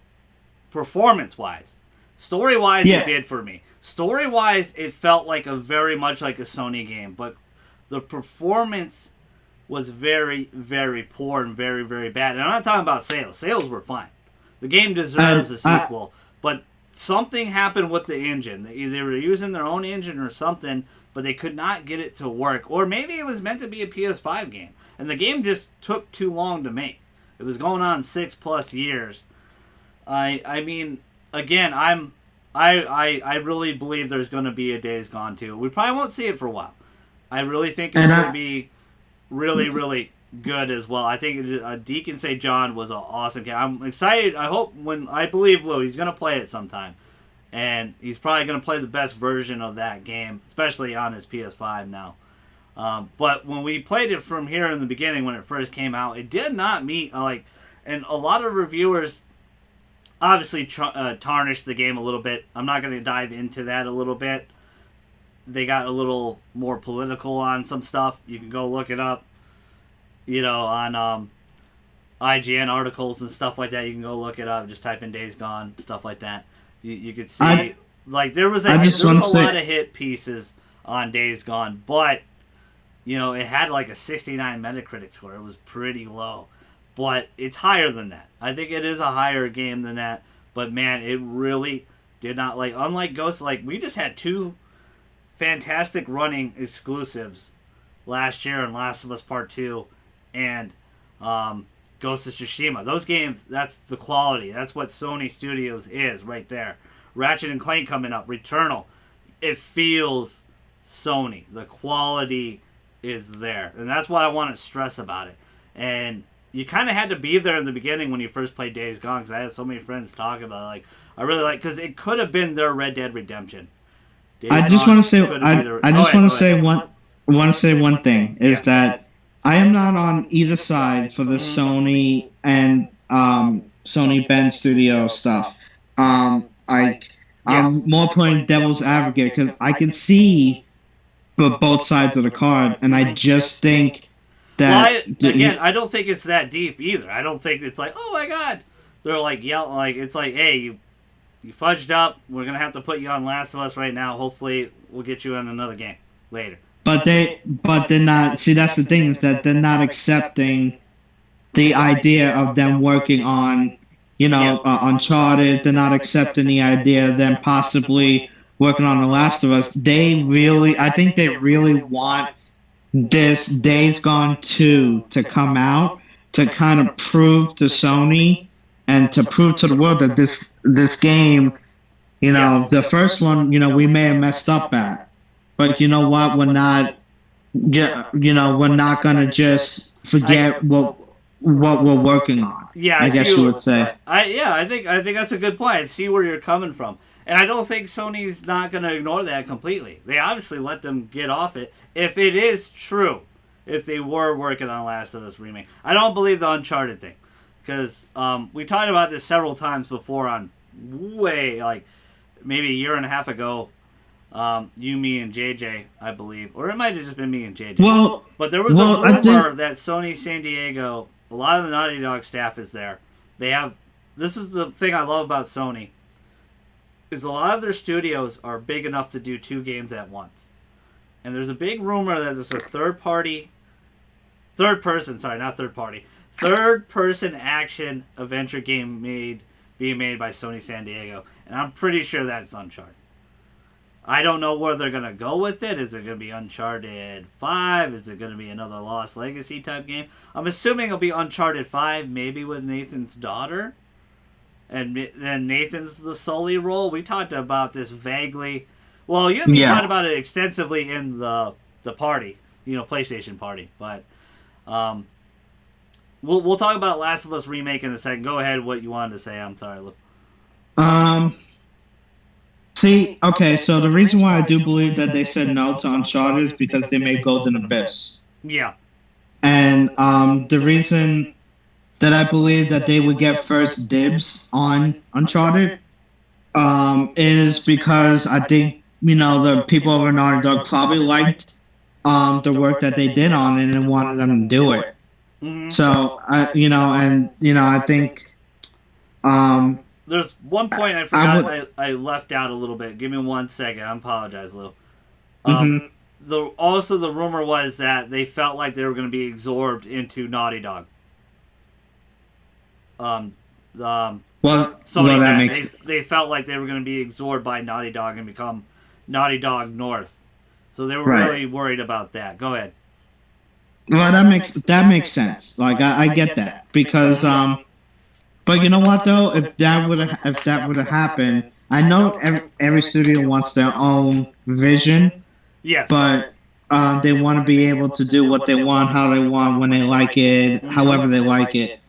performance wise. Story wise, it Yeah, did for me. Story wise, it felt like a very much like a Sony game, but the performance was very, very poor and very, very bad. And I'm not talking about sales. Sales were fine. The game deserves and a sequel, but something happened with the engine. They were using their own engine or something, but they could not get it to work. Or maybe it was meant to be a PS5 game, and the game just took too long to make. It was going on 6+ years. I mean, again, I really believe there's going to be a Days Gone 2. We probably won't see it for a while. I really think it's and going to I be really, really good as well. I think Deacon St. John was an awesome game. I'm excited. I believe Lou, he's going to play it sometime. And he's probably going to play the best version of that game, especially on his PS5 now. But when we played it from here in the beginning, when it first came out, it did not meet, and a lot of reviewers obviously tarnished the game a little bit. I'm not going to dive into that a little bit. They got a little more political on some stuff. You can go look it up, on IGN articles and stuff like that. You can go look it up. Just type in Days Gone, stuff like that. You could I see, like, there was I just a want to lot say of hit pieces on Days Gone, but it had like a 69 Metacritic score. It was pretty low. But it's higher than that. I think it is a higher game than that. But man, it really did not unlike Ghost, we just had two fantastic running exclusives last year in Last of Us Part 2 and Ghost of Tsushima. Those games, that's the quality. That's what Sony Studios is right there. Ratchet and Clank coming up, Returnal. It feels Sony. The quality is there. And that's what I want to stress about it. And you kind of had to be there in the beginning when you first played Days Gone, because I had so many friends talk about it. I really because it could have been their Red Dead Redemption. I just want to say one thing is that I am not on either side for the Sony and Sony Bend Studio stuff. I'm more playing devil's advocate because I can see both sides of the card, and I just think that I don't think it's that deep either. I don't think it's like, oh my god, they're like yelling, it's like, hey, you fudged up. We're gonna have to put you on Last of Us right now. Hopefully, we'll get you in another game later. But they're not. See, that's the thing is that they're not accepting the idea of them working on, Uncharted. They're not accepting the idea of them possibly working on The Last of Us. I think they really want this Days Gone 2 to come out to kind of prove to Sony and to prove to the world that this game, the first one, we may have messed up at, but you know what? We're not gonna just forget what we're working on. Yeah, I guess you would say. I think that's a good point. I see where you're coming from, and I don't think Sony's not gonna ignore that completely. They obviously let them get off it if it is true. If they were working on Last of Us remake, I don't believe the Uncharted thing. Because we talked about this several times before on maybe a year and a half ago. You, me, and JJ, I believe. Or it might have just been me and JJ. But there was a rumor that Sony San Diego, a lot of the Naughty Dog staff is there. This is the thing I love about Sony, is a lot of their studios are big enough to do two games at once. And there's a big rumor that there's a third-person action adventure game being made by Sony San Diego, and I'm pretty sure that's Uncharted. I don't know where they're gonna go with it. Is it gonna be Uncharted 5? Is it gonna be another Lost Legacy type game? I'm assuming it'll be Uncharted 5, maybe with Nathan's daughter, and then Nathan's the Sully role. We talked about this vaguely. Well, you and me talked about it extensively in the party, PlayStation party, but. We'll talk about Last of Us remake in a second. Go ahead, what you wanted to say. I'm sorry. So the reason why I do believe that they said no to Uncharted is because they made Golden Abyss. Yeah. And the reason that I believe that they would get first dibs on Uncharted is because I think, the people over Naughty Dog probably liked the work that they did on it and wanted them to do it. Mm-hmm. So I think there's one point I forgot I left out a little bit. Give me 1 second. I apologize, Lou. The rumor was that they felt like they were going to be absorbed into Naughty Dog. They felt like they were going to be absorbed by Naughty Dog and become Naughty Dog North. So they were really worried about that. Go ahead. Well, that makes sense. I get that because but you know what though? If that would have happened, I know every studio wants their own vision. Yes. But they want to be able to do what they want, how they want, when they like it, however they like it.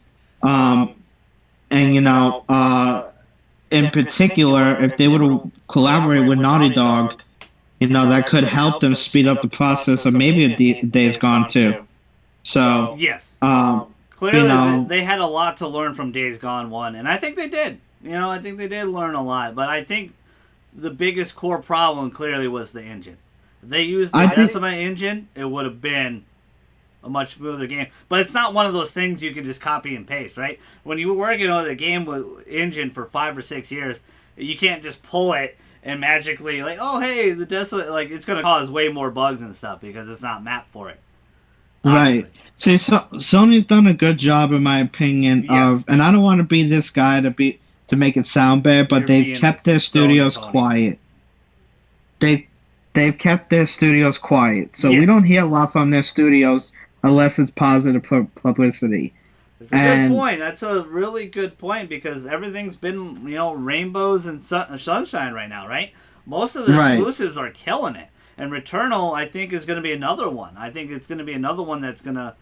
In particular, if they were to collaborate with Naughty Dog, that could help them speed up the process of maybe a Days Gone too. So yes, clearly they had a lot to learn from Days Gone 1, and I think they did. I think they did learn a lot, but I think the biggest core problem clearly was the engine. If they used the Decima engine, it would have been a much smoother game. But it's not one of those things you can just copy and paste, right? When you were working on the game with engine for 5 or 6 years, you can't just pull it and magically, oh, hey, the Decima, it's going to cause way more bugs and stuff because it's not mapped for it. Right. Obviously. See, Sony's done a good job, in my opinion, Yes. of, and I don't want to be this guy to make it sound bad, but You're they've being a kept their Sony studios pony. quiet. They they've kept their studios quiet, so we Yeah. don't hear a lot from their studios unless it's positive publicity. It's a good And point. That's a really good point because everything's been, rainbows and sunshine right now, right? Most of the right, exclusives are killing it. And Returnal, I think, is going to be another one. I think it's going to be another one that's going to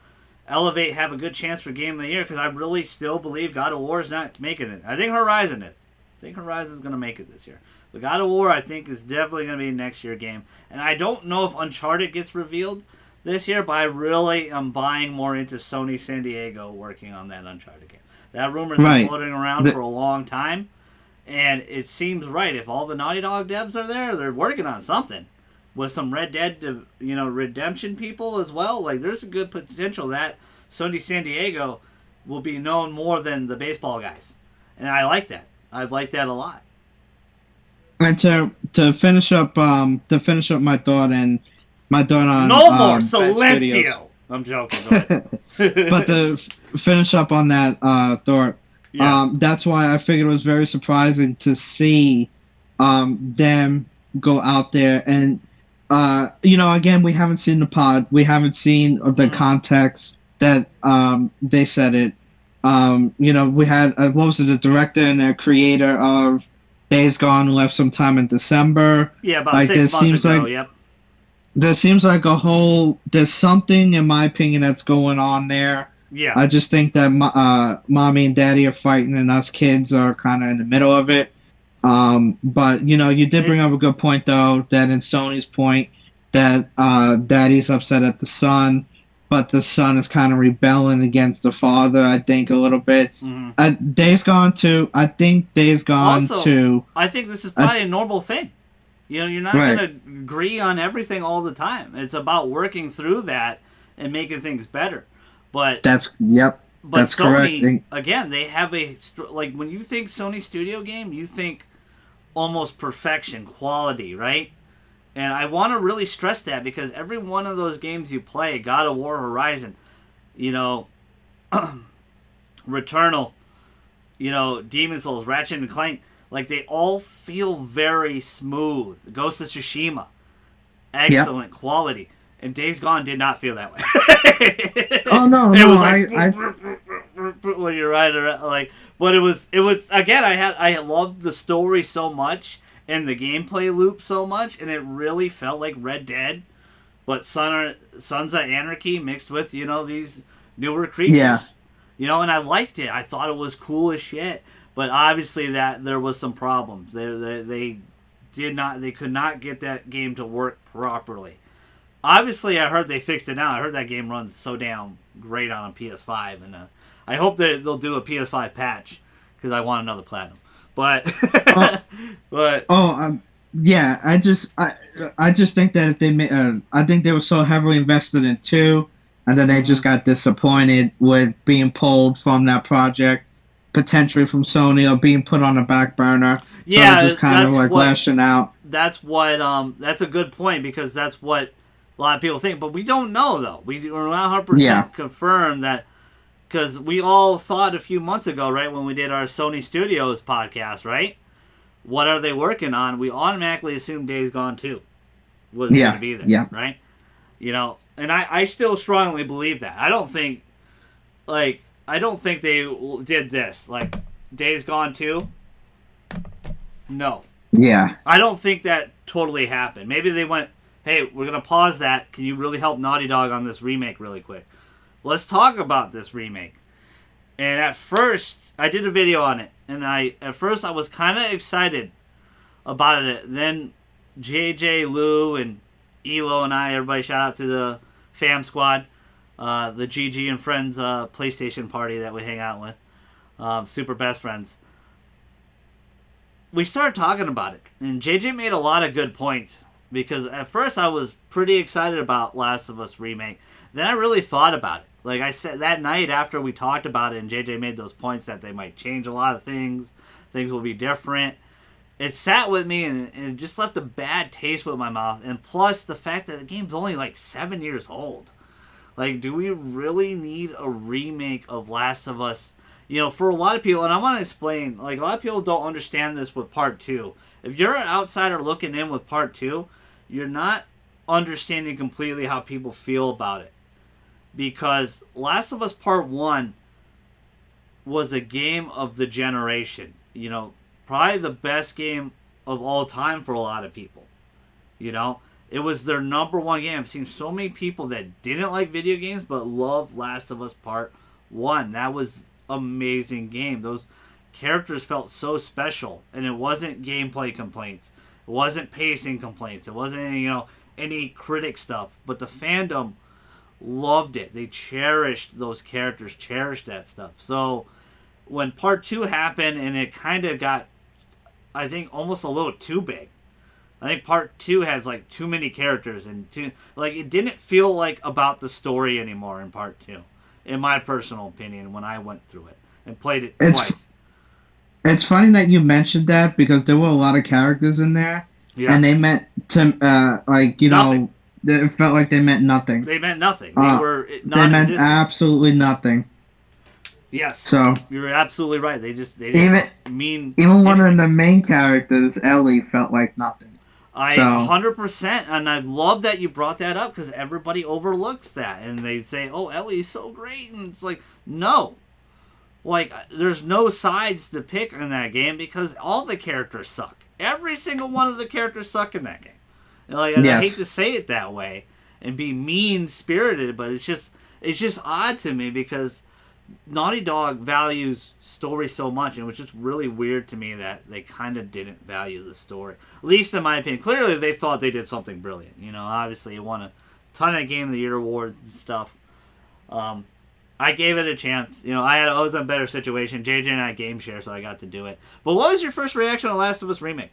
elevate, have a good chance for Game of the Year because I really still believe God of War is not making it. I think Horizon is. I think Horizon is going to make it this year. But God of War, I think, is definitely going to be a next year game. And I don't know if Uncharted gets revealed this year, but I really am buying more into Sony San Diego working on that Uncharted game. That rumor's been right. floating around The, for a long time, and it seems right. If all the Naughty Dog devs are there, they're working on something. With some Red Dead, Redemption people as well. Like, there's a good potential that Sony San Diego will be known more than the baseball guys, and I like that. I like that a lot. and to finish up my thought on No more that studios. Silencio. I'm joking. Go But ahead. to finish up on that thought, Yeah. that's why I figured it was very surprising to see them go out there and again, we haven't seen the pod, we haven't seen the Mm-hmm. context that they said it. We had what was it, the director and the creator of Days Gone left sometime in December. Yeah, about Like 6 months ago. Yep. there seems like there's something, in my opinion, that's going on there. Yeah. I just think that mommy and daddy are fighting, and us kids are kind of in the middle of it. But you did bring It's up a good point, though, that in Sony's point, that daddy's upset at the son, but the son is kind of rebelling against the father. I think a little bit. mm-hmm. Days Gone 2. I think Days Gone Also, 2. I think this is I, probably a normal thing. You're not going right. to agree on everything all the time. It's about working through that and making things better. But Yep. That's correct. Sony, again, they have like when you think Sony Studio game, you think almost perfection, quality, right? And I want to really stress that because every one of those games you play, God of War, Horizon, you know, Returnal, Demon Souls, Ratchet and Clank, like they all feel very smooth. Ghost of Tsushima, Yep. excellent quality. And Days Gone did not feel that way. Oh no, It no, was like I when you're riding around, like, but it was again. I loved the story so much and the gameplay loop so much, and it really felt like Red Dead, but Sons of Anarchy mixed with these newer yeah, creatures. And I liked it. I thought it was cool as shit. But obviously, that there was some problems. They could not get that game to work properly. Obviously, I heard they fixed it now. I heard that game runs so damn great on a PS5, and I hope that they'll do a PS5 patch because I want another platinum. But, oh, but oh, yeah. I just think that if they made, I think they were so heavily invested in two, and then they just mhm. got disappointed with being pulled from that project, potentially from Sony, or being put on the back burner. So they're Yeah, just kind of like lashing out. that's a good point because that's what a lot of people think. But we don't know though. We're not 100% Yeah, confirmed that because we all thought a few months ago, right, when we did our Sony Studios podcast, right? What are they working on? We automatically assumed Days Gone 2 was going to yeah, be there, yeah, right? And I still strongly believe that. I don't think they did this. Like, Days Gone 2? No. yeah, I don't think that totally happened. Maybe they went, hey, we're going to pause that. Can you really help Naughty Dog on this remake really quick? Let's talk about this remake. And at first, I did a video on it. And at first I was kind of excited about it. Then JJ, Lou, and Elo and everybody shout out to the fam squad, the GG and Friends PlayStation party that we hang out with. Super best friends. We started talking about it. And JJ made a lot of good points. Because at first I was pretty excited about Last of Us Remake. Then I really thought about it. Like I said, that night after we talked about it and JJ made those points that they might change a lot of things. Things will be different. It sat with me and it just left a bad taste with my mouth. And plus the fact that the game's only like 7 years old. Like, do we really need a remake of Last of Us? You know, for a lot of people, and I want to explain, like, a lot of people don't understand this with Part 2. If you're an outsider looking in with Part 2, you're not understanding completely how people feel about it. Because Last of Us Part 1 was a game of the generation. You know, probably the best game of all time for a lot of people. You know, it was their number one game. I've seen so many people that didn't like video games but loved Last of Us Part 1. That was amazing game. Those characters felt so special, and it wasn't gameplay complaints. It wasn't pacing complaints. It wasn't any critic stuff. But the fandom loved it. They cherished those characters, cherished that stuff. So when Part 2 happened and it kind of got, I think, almost a little too big. I think Part 2 has like too many characters and it didn't feel like about the story anymore in Part 2, in my personal opinion, when I went through it and played it twice. It's funny that you mentioned that because there were a lot of characters in there, and they meant to nothing. It felt like they meant nothing. They meant nothing. They meant absolutely nothing. Yes. So you're absolutely right. They didn't mean even one of the main characters, Ellie, felt like nothing. 100%, and I love that you brought that up because everybody overlooks that, and they say, "Oh, Ellie's so great," and it's like, no, like there's no sides to pick in that game because all the characters suck. Every single one of the characters suck in that game. And I hate to say it that way and be mean spirited, but it's just odd to me because Naughty Dog values story so much, and it was just really weird to me that they kind of didn't value the story. At least in my opinion. Clearly, they thought they did something brilliant. You know, obviously, it won a ton of Game of the Year awards and stuff. I gave it a chance. You know, I was in a better situation. JJ and I game share, so I got to do it. But what was your first reaction to Last of Us Remake?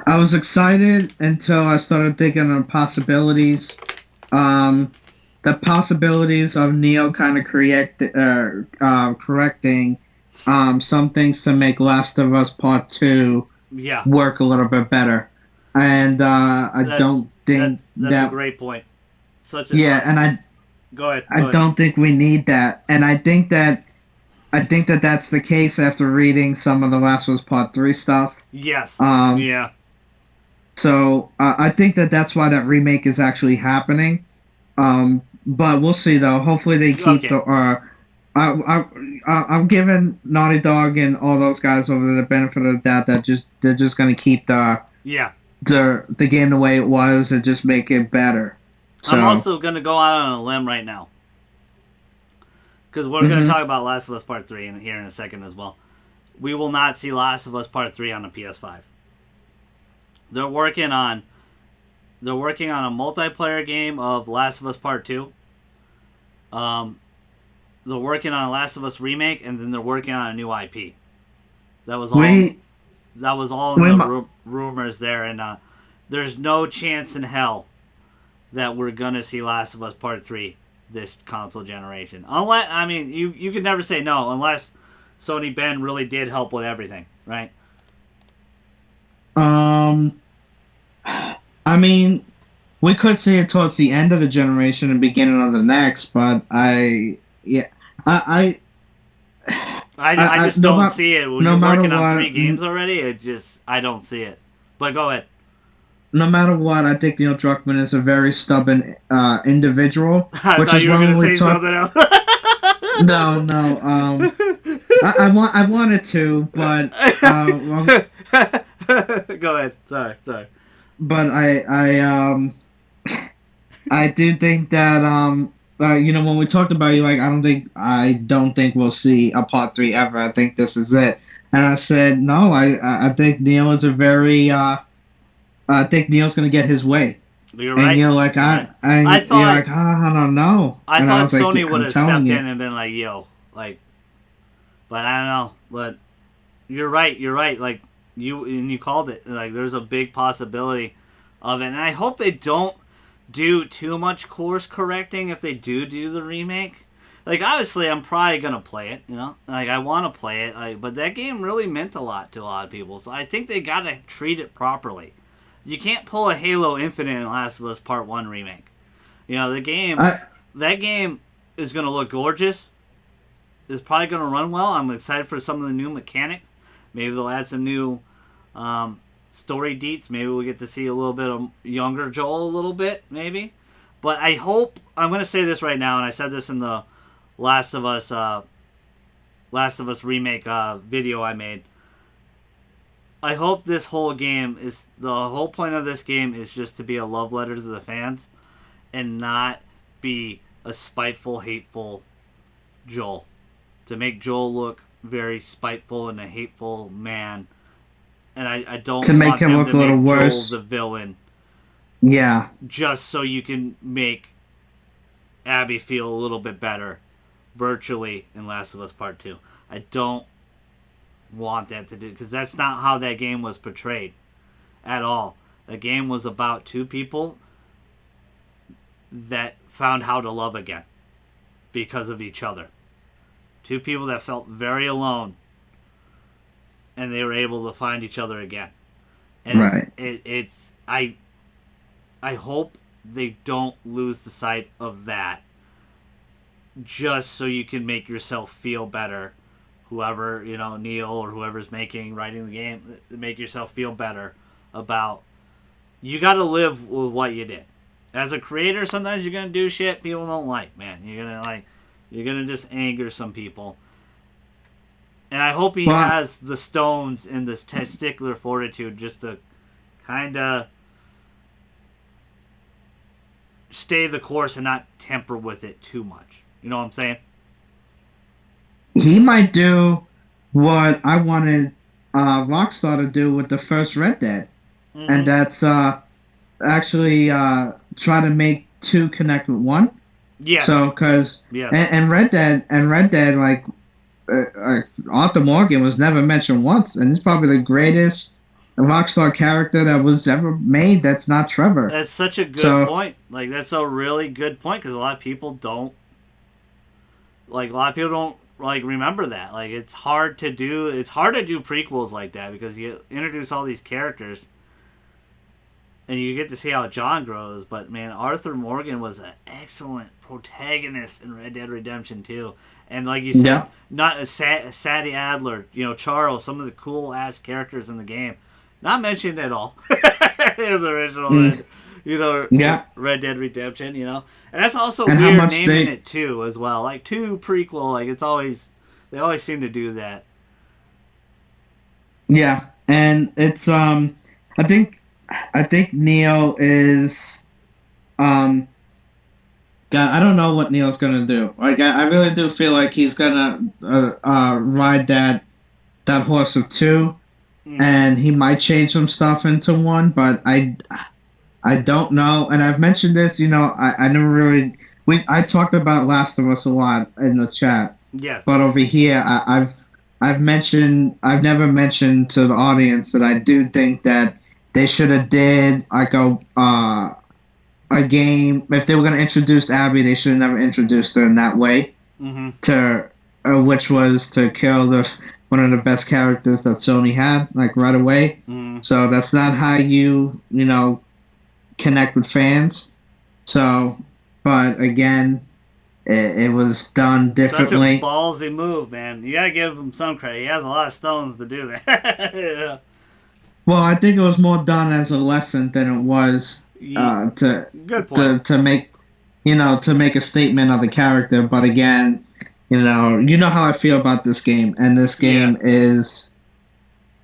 I was excited until I started thinking of possibilities. The possibilities of Neo kind of correcting some things to make Last of Us Part 2 work a little bit better. And I don't think that's a great point. Go ahead. I don't think we need that. And I think that that's the case after reading some of the Last of Us Part 3 stuff. Yes. So I think that's why that remake is actually happening. But we'll see though. Hopefully they keep the. I'm giving Naughty Dog and all those guys over the benefit of the doubt that they're just gonna keep the game the way it was and just make it better. So, I'm also gonna go out on a limb right now because we're gonna talk about Last of Us Part 3 here in a second as well. We will not see Last of Us Part 3 on the PS5. They're working on a multiplayer game of Last of Us Part 2. They're working on a Last of Us remake, and then they're working on a new IP. That was all. That was all in the rumors there, and there's no chance in hell that we're gonna see Last of Us Part 3 this console generation. Unless, I mean, you could never say no unless Sony Ben really did help with everything, right? I mean, we could see it towards the end of the generation and beginning of the next, but I just don't see it. When you're working on 3 games already, I don't see it. But go ahead. No matter what, I think Neil Druckmann is a very stubborn individual. I thought you were going to say something else. No. I wanted to, but go ahead. Sorry. But I do think that when we talked about you, like I don't think we'll see a Part 3 ever. I think this is it. And I said no. I think Neil is a very I think Neil's gonna get his way. You're right. And you're like I don't know. I thought Sony would have stepped in and been like, yo, like, but I don't know. But you're right. Like you called it. Like there's a big possibility of it, and I hope they don't do too much course correcting if they do the remake. Like obviously, I'm probably gonna play it. You know, like I want to play it. But that game really meant a lot to a lot of people, so I think they gotta treat it properly. You can't pull a Halo Infinite and Last of Us Part 1 remake. You know, I, that game is going to look gorgeous. It's probably going to run well. I'm excited for some of the new mechanics. Maybe they'll add some new story deets. Maybe we'll get to see a little bit of younger Joel a little bit, maybe. But I hope, I'm going to say this right now, and I said this in the Last of Us remake video I made. I hope this whole game is, the whole point of this game is just to be a love letter to the fans and not be a spiteful, hateful Joel. To make Joel look very spiteful and a hateful man. And I don't to make want him them look to a little make worse. Joel the villain. Yeah. Just so you can make Abby feel a little bit better virtually in Last of Us Part 2. I don't want that to do, because that's not how that game was portrayed at all. The game was about two people that found how to love again because of each other. Two people that felt very alone, and they were able to find each other again. And right. It's I hope they don't lose the sight of that, just so you can make yourself feel better. Whoever, Neil or whoever's writing the game, make yourself feel better about, you got to live with what you did. As a creator, sometimes you're going to do shit people don't like, man. You're going to just anger some people. And I hope he has the stones and the testicular fortitude just to kind of stay the course and not temper with it too much. You know what I'm saying? He might do what I wanted Rockstar to do with the first Red Dead. Mm-hmm. And that's actually try to make two connect with one. Yes. So, because and Red Dead, like Arthur Morgan was never mentioned once, and he's probably the greatest Rockstar character that was ever made. That's not Trevor. That's such a good point. Like, that's a really good point, because a lot of people don't remember that. Like, it's hard to do prequels like that, because you introduce all these characters and you get to see how John grows. But man, Arthur Morgan was an excellent protagonist in Red Dead Redemption 2. And like you said, not Sadie Adler, Charles, some of the cool ass characters in the game, not mentioned at all in the original Red Dead Redemption, and that's also weird naming it 2 as well. Like 2 prequel, like they always seem to do that. Yeah, and it's I think Neo is God, I don't know what Neo's gonna do. Like I really do feel like he's gonna ride that horse of 2, and he might change some stuff into 1, but I don't know. And I've mentioned this, I never really I talked about Last of Us a lot in the chat. Yes. But over here I've never mentioned to the audience that I do think that they should have did like a game. If they were going to introduce Abby, they should have never introduced her in that way. Mm-hmm. Which was to kill one of the best characters that Sony had, like right away. Mm. So that's not how you connect with fans. So, but again, it was done differently. Such a ballsy move, man. You gotta give him some credit. He has a lot of stones to do that. Well, I think it was more done as a lesson than it was good point. to make to make a statement of the character. But again, you know how I feel about this game, and this game is,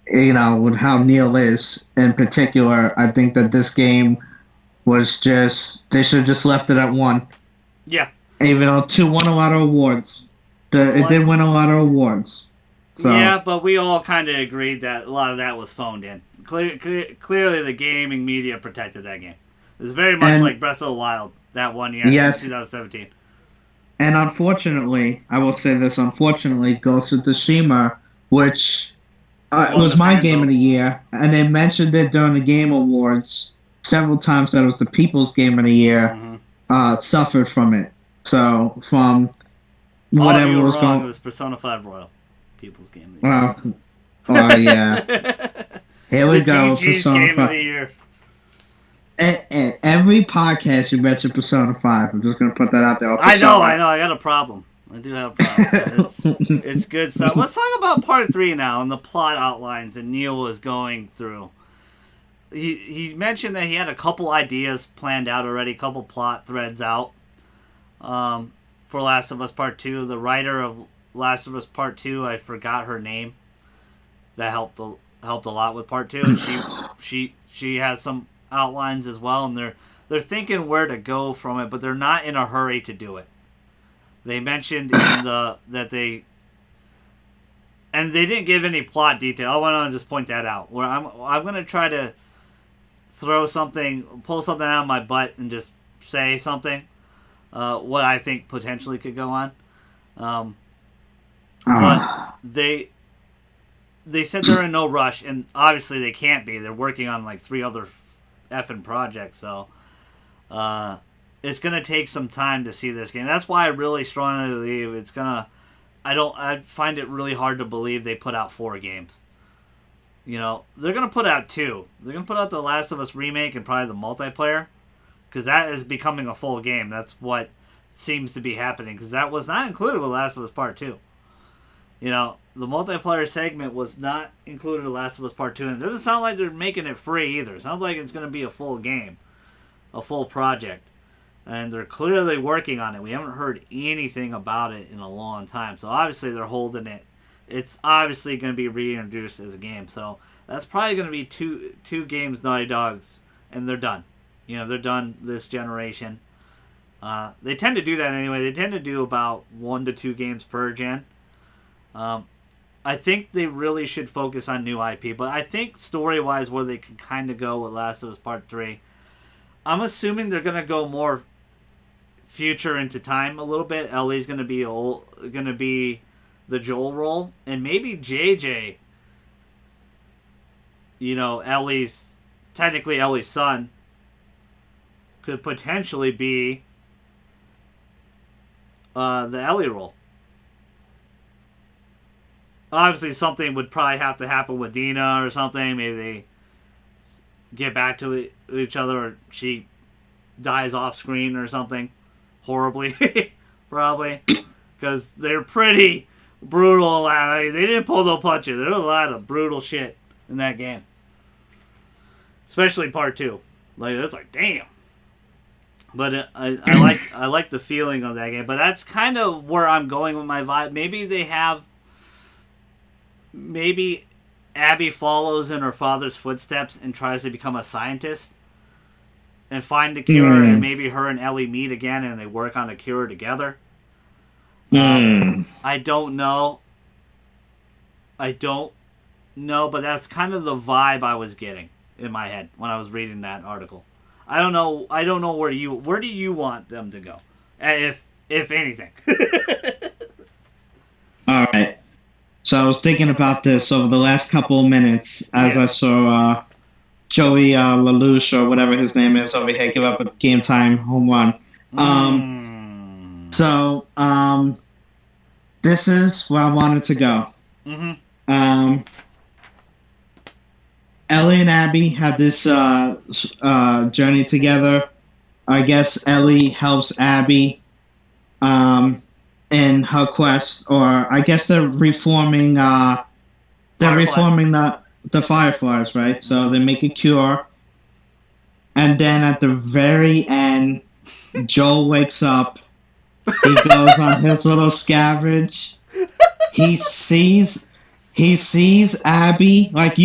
with how Neil is in particular. I think that this game was they should have just left it at 1. Yeah. Even though 2 won a lot of awards, it did win a lot of awards. So. Yeah, but we all kind of agreed that a lot of that was phoned in. Clearly, the gaming media protected that game. It was very much like Breath of the Wild that one year, in 2017. And unfortunately, I will say this, Ghost of Tsushima, which was my game of the year, and they mentioned it during the Game Awards several times that it was the People's Game of the Year, suffered from it. So, from whatever was going on. It was Persona 5 Royal. People's Game of the Year. Oh yeah. Here we go. GG's Persona Game 5. of the Year. every podcast you mention Persona 5. I'm just gonna put that out there. Or I know. Persona. I got a problem. I do have a problem. But it's good stuff. Let's talk about part 3 now and the plot outlines that Neil was going through. He mentioned that he had a couple ideas planned out already, a couple plot threads out for Last of Us Part 2. The writer of Last of Us Part 2, I forgot her name. That helped a lot with Part 2. She has some outlines as well, and they're thinking where to go from it, but they're not in a hurry to do it. They mentioned that they didn't give any plot detail. I want to just point that out. Where I'm going to try to pull something out of my butt and just say something. What I think potentially could go on. But they said they're in no rush, and obviously they can't be. They're working on like 3 other effing projects, so it's gonna take some time to see this game. That's why I really strongly believe it's gonna. I find it really hard to believe they put out 4 games. You know, they're gonna put out 2. They're gonna put out the Last of Us remake and probably the multiplayer, because that is becoming a full game. That's what seems to be happening, because that was not included with Last of Us Part 2. You know, the multiplayer segment was not included in Last of Us Part 2, and it doesn't sound like they're making it free either. It sounds like it's going to be a full game, a full project. And they're clearly working on it. We haven't heard anything about it in a long time. So obviously they're holding it. It's obviously going to be reintroduced as a game. So that's probably going to be two games, Naughty Dogs, and they're done. You know, they're done this generation. They tend to do that anyway. They tend to do about 1 to 2 games per gen. I think they really should focus on new IP, but I think story-wise where they can kind of go with Last of Us Part 3, I'm assuming they're going to go more future into time a little bit. Ellie's going to be the Joel role, and maybe JJ, you know, technically Ellie's son, could potentially be the Ellie role. Obviously, something would probably have to happen with Dina or something. Maybe they get back to each other, or she dies off screen or something horribly, probably, because they're pretty brutal. They didn't pull no punches. There was a lot of brutal shit in that game, especially Part 2. Like, it's like, damn. But I like the feeling of that game. But that's kind of where I'm going with my vibe. Maybe Abby follows in her father's footsteps and tries to become a scientist and find a cure, and maybe her and Ellie meet again and they work on a cure together. I don't know, but that's kind of the vibe I was getting in my head when I was reading that article. I don't know where do you want them to go, if anything. All right. So I was thinking about this over the last couple of minutes as I saw Joey LaLouche, or whatever his name is, over here give up a game time home run. So this is where I wanted to go. Ellie and Abby have this journey together. I guess Ellie helps Abby in her quest, or I guess they're reforming the Fireflies, right? So they make a cure, and then at the very end, Joel wakes up. He goes on his little scavenge. He sees Abby, like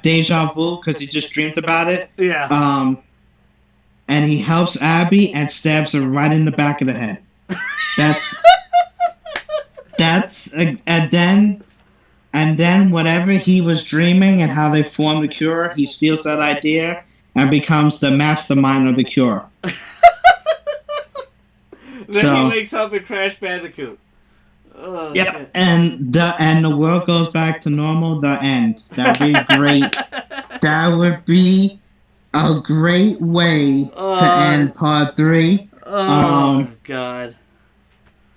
deja vu, because he just dreamed about it. Yeah. And he helps Abby and stabs her right in the back of the head. And then whatever he was dreaming and how they formed the cure, he steals that idea and becomes the mastermind of the cure. Then he wakes up in Crash Bandicoot. Oh, yep, shit. and the world goes back to normal. The end. That'd be great. That would be a great way to end Part 3. Oh God.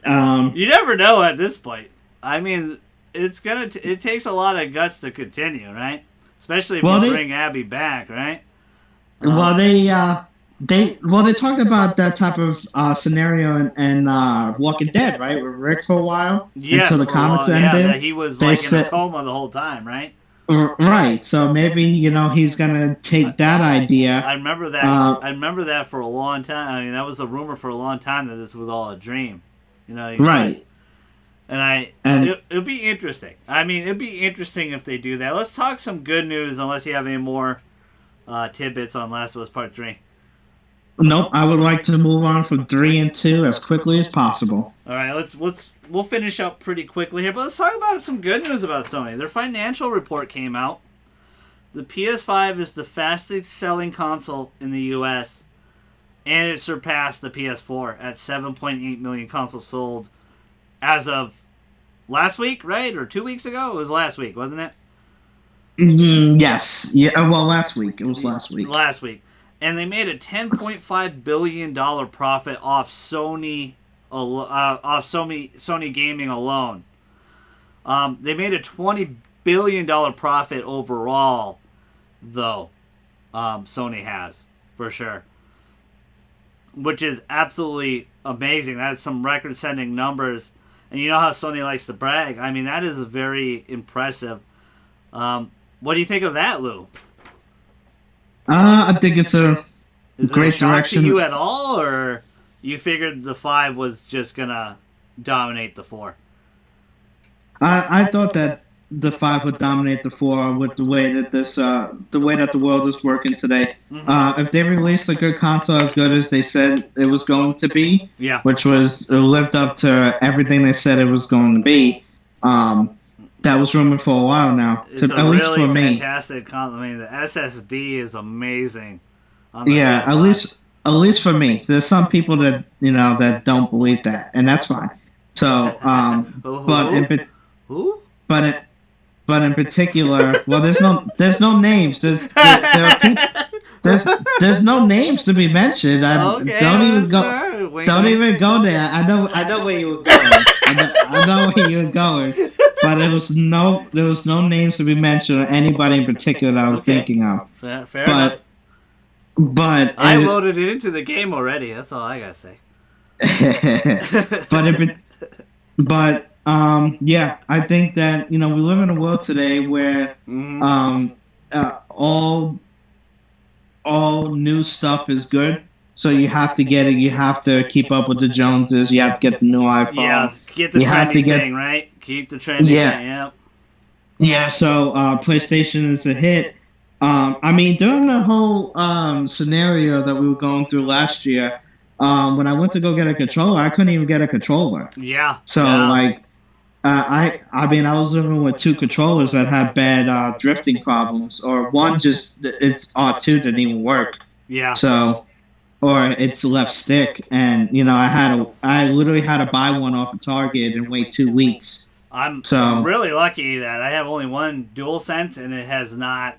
You never know at this point. I mean, it takes a lot of guts to continue, right? Especially if you bring Abby back, right? Well, they talked about that type of scenario in Walking Dead, right? With Rick for a while until Yes, the for a comics while. Yeah, that ended. he was They like in a said coma the whole time, right? right, so maybe he's gonna I, take that idea. I remember that. Uh, I remember that for a long time. I mean, that was a rumor for a long time that this was all a dream. He was right, just. And and it'll be interesting. I mean, it'd be interesting if they do that. Let's talk some good news, unless you have any more tidbits on Last of Us Part 3. nope, I would like to move on from 3 and 2 as quickly as possible. All right, we'll finish up pretty quickly here, but let's talk about some good news about Sony. Their financial report came out. The PS5 is the fastest selling console in the US, and it surpassed the PS4 at 7.8 million consoles sold as of last week, right? Or 2 weeks ago? It was last week, wasn't it? Yes, yeah. Well, last week it was last week. Last week. And they made a $10.5 billion profit off Sony gaming alone. They made a $20 billion profit overall, though. Sony has, for sure. Which is absolutely amazing. That's some record-setting numbers. And you know how Sony likes to brag. I mean, that is very impressive. What do you think of that, Lou? I think it's a Is it a great shock to direction. you at all, or you figured the 5 was just gonna dominate the 4? I thought that the 5 would dominate the 4 with the way that the world is working today. Mm-hmm. If they released a good console as good as they said it was going to be, Yeah. which was lived up to everything they said it was going to be, that was rumored for a while now. It's a At least really for me. fantastic console. I mean, the SSD is amazing on the Yeah, PS5. at least for me. There's some people that that don't believe that, and that's fine. So, but Who? Who? but it, but in particular, well, there's no names. There are people, there's no names to be mentioned. Okay. Don't even go. Sure. Wink, Don't wink. even go there. I know where you were going. I know where you were going. But there was no names to be mentioned or anybody in particular that I was Okay. thinking of. Fair enough. But I loaded it into the game already. That's all I gotta say. but yeah, I think that we live in a world today where Mm-hmm. all new stuff is good. So you have to get it. You have to keep up with the Joneses. You have to get the new iPhone. Yeah, get the You have to trendy get- thing, right? Keep the trendy Yeah. thing, yeah. Yeah, so PlayStation is a hit. I mean, during the whole scenario that we were going through last year, when I went to go get a controller, I couldn't even get a controller. Yeah. So yeah. like, I mean, I was living with 2 controllers that had bad drifting problems, or one just its R2 didn't even work. Yeah. So, or its left stick, and I literally had to buy one off of Target and wait 2 weeks. I'm So- really lucky that I have only one DualSense and it has not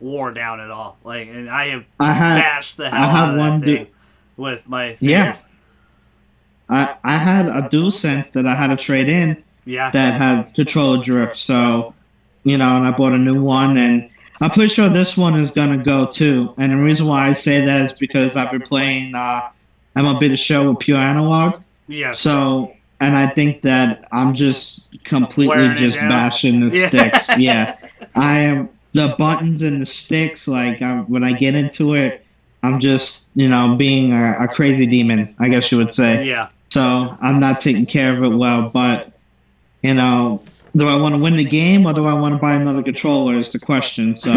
wore down at all. Like, and I have bashed the hell out of that thing with my fingers. Yeah. I had a DualSense that I had to trade in Yeah. that had controller drift. So, and I bought a new one, and I'm pretty sure this one is gonna go too. And the reason why I say that is because I've been playing MLB The Show with pure analog. Yes. So, and I think that I'm just completely Wearing it just down. bashing the Yeah. sticks. Yeah, I am the buttons and the sticks. Like when I get into it, I'm just being a crazy demon, I guess you would say. Yeah. So I'm not taking care of it well, but do I want to win the game or do I want to buy another controller is the question. So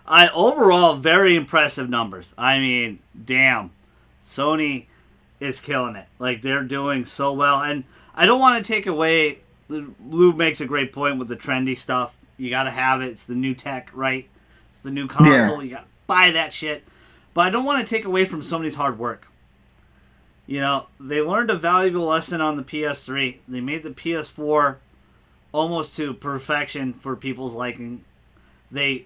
Overall, very impressive numbers. I mean, damn. Sony is killing it. Like, they're doing so well. And I don't want to take away... Lou makes a great point with the trendy stuff. You got to have it. It's the new tech, right? It's the new console. Yeah. You got to buy that shit. But I don't want to take away from Sony's hard work. They learned a valuable lesson on the PS3. They made the PS4 almost to perfection for people's liking. They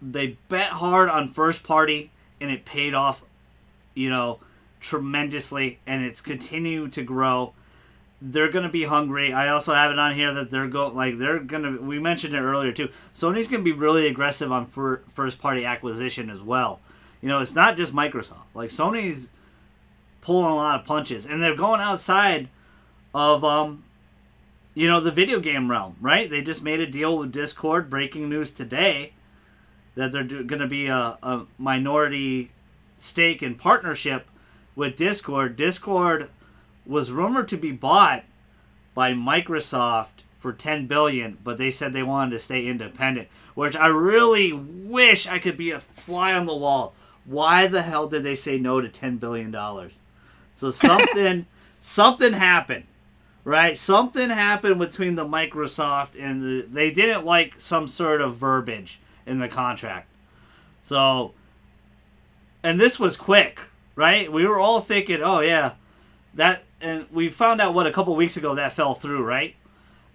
bet hard on first party, and it paid off, tremendously, and it's continued to grow. they're gonna be hungry. I also have it on here that they're gonna. We mentioned it earlier too. Sony's gonna be really aggressive on first party acquisition as well. It's not just Microsoft. Like Sony's pulling a lot of punches, and they're going outside of the video game realm, right? They just made a deal with Discord. Breaking news today that they're going to be a minority stake in partnership with Discord. Discord was rumored to be bought by Microsoft for $10 billion, but they said they wanted to stay independent, which I really wish I could be a fly on the wall. Why the hell did they say no to $10 billion? So something happened, right? Something happened between the Microsoft and they didn't like some sort of verbiage in the contract. So, and this was quick, right? We were all thinking, oh yeah, and we found out a couple weeks ago that fell through, right?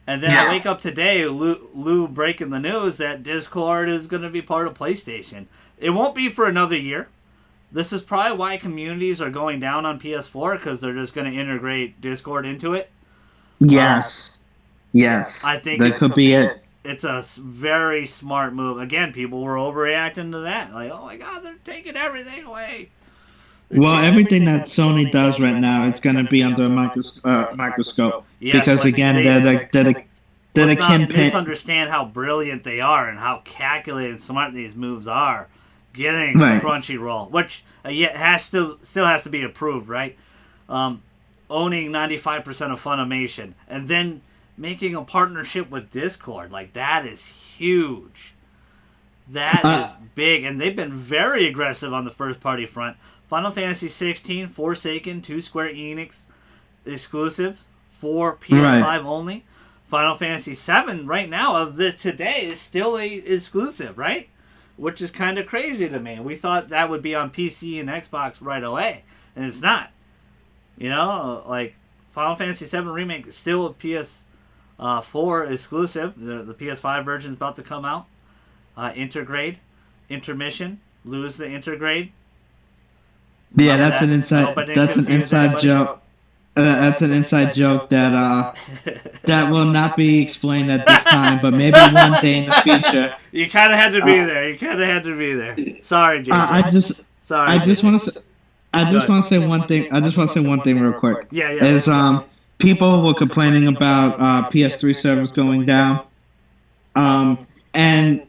And then I wake up today, Lou breaking the news that Discord is going to be part of PlayStation. It won't be for another year. This is probably why communities are going down on PS4, because they're just going to integrate Discord into it. Yes. I think that could be it. It's a very smart move. Again, people were overreacting to that. Like, oh my God, they're taking everything away. Everything that Sony does right now, it's going to be under a microscope. Yes, because again, they're the kingpin. Misunderstand how brilliant they are and how calculated and smart these moves are. Getting Crunchyroll, which still has to be approved, right? Owning 95% of Funimation, and then making a partnership with Discord, like that is huge. That is big, and they've been very aggressive on the first party front. Final Fantasy 16, Forsaken, 2 Square Enix exclusives for PS5 only. Final Fantasy 7 right now today is still a exclusive, right? Which is kind of crazy to me. We thought that would be on PC and Xbox right away, and it's not. Like Final Fantasy 7 Remake is still a PS4 exclusive. The PS5 version is about to come out. Intergrade, Intermission, lose the Intergrade. Yeah, that's an inside joke. That's an inside joke that that will not be explained at this time, but maybe one day in the future. You kind of had to be there. Sorry, JJ. I just want to say one thing. I just want to say one thing real quick. Yeah. Is people were complaining about PS3 servers going down, and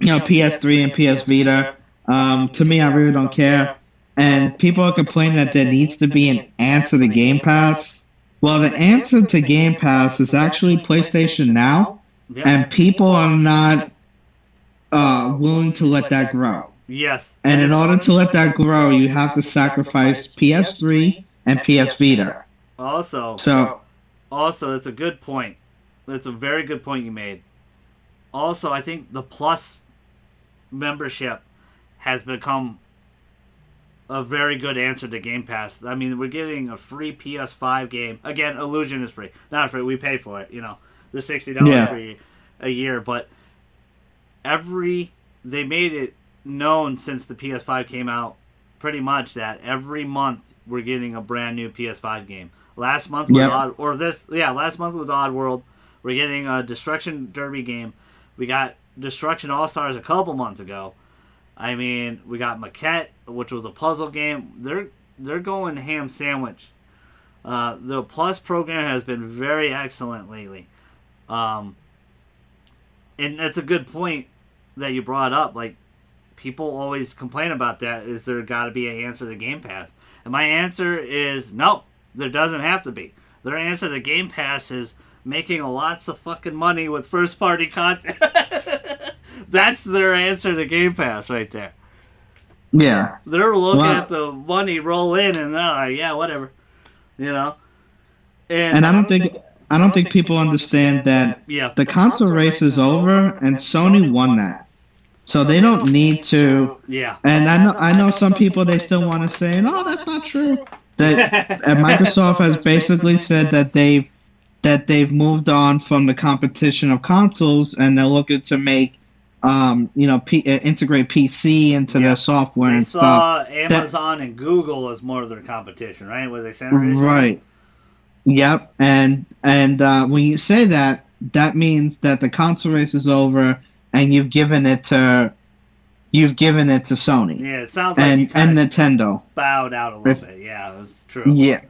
PS3 and PS Vita. To me, I really don't care. And people are complaining that there needs to be an answer to Game Pass. Well, the answer to Game Pass is actually PlayStation Now, and people are not willing to let that grow. Yes. And in order to let that grow, you have to sacrifice PS3 and PS Vita. Also, that's a good point. That's a very good point you made. Also, I think the Plus membership has become a very good answer to Game Pass. I mean, we're getting a free PS5 game. Again, Illusion is free. Not free, we pay for it, the $60 for a year. But they made it known since the PS5 came out, pretty much, that every month we're getting a brand new PS5 game. Last month was last month was Oddworld. We're getting a Destruction Derby game. We got Destruction All-Stars a couple months ago. I mean, we got Maquette, which was a puzzle game. They're going ham sandwich. The Plus program has been very excellent lately. And that's a good point that you brought up. Like, people always complain about that. Is there got to be an answer to Game Pass? And my answer is no, there doesn't have to be. Their answer to Game Pass is making lots of fucking money with first-party content. That's their answer to Game Pass right there. Yeah. They're looking at the money roll in and they're like, yeah, whatever. And I don't think people understand that the console race is over and Sony won that. So they don't need to. Yeah. And I know some people, they still want to say, no, that's not true. That Microsoft has basically said that they've moved on from the competition of consoles and they're looking to make integrate PC into their software and stuff. They saw Amazon and Google as more of their competition, right? Were they saying? Right. Yep, and when you say that, that means that the console race is over, and you've given it to Sony Yeah, it sounds like you and kind of Nintendo. bowed out a little If, bit. Yeah, that's true. yeah,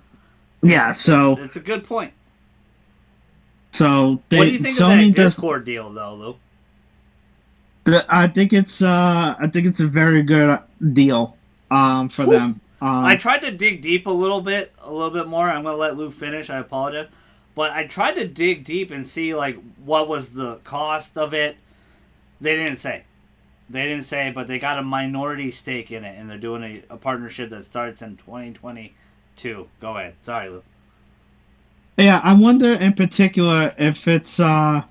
yeah. So It's a good point. so What do they you think of that Sony does. Discord deal, though, Lou? I think it's a very good deal for Whew. them. I tried to dig deep a little bit more. I'm gonna let Lou finish. I apologize, but I tried to dig deep and see like what was the cost of it. They didn't say. They didn't say, but they got a minority stake in it, and they're doing a partnership that starts in 2022. Go ahead. Sorry, Lou. Yeah, I wonder in particular if it's a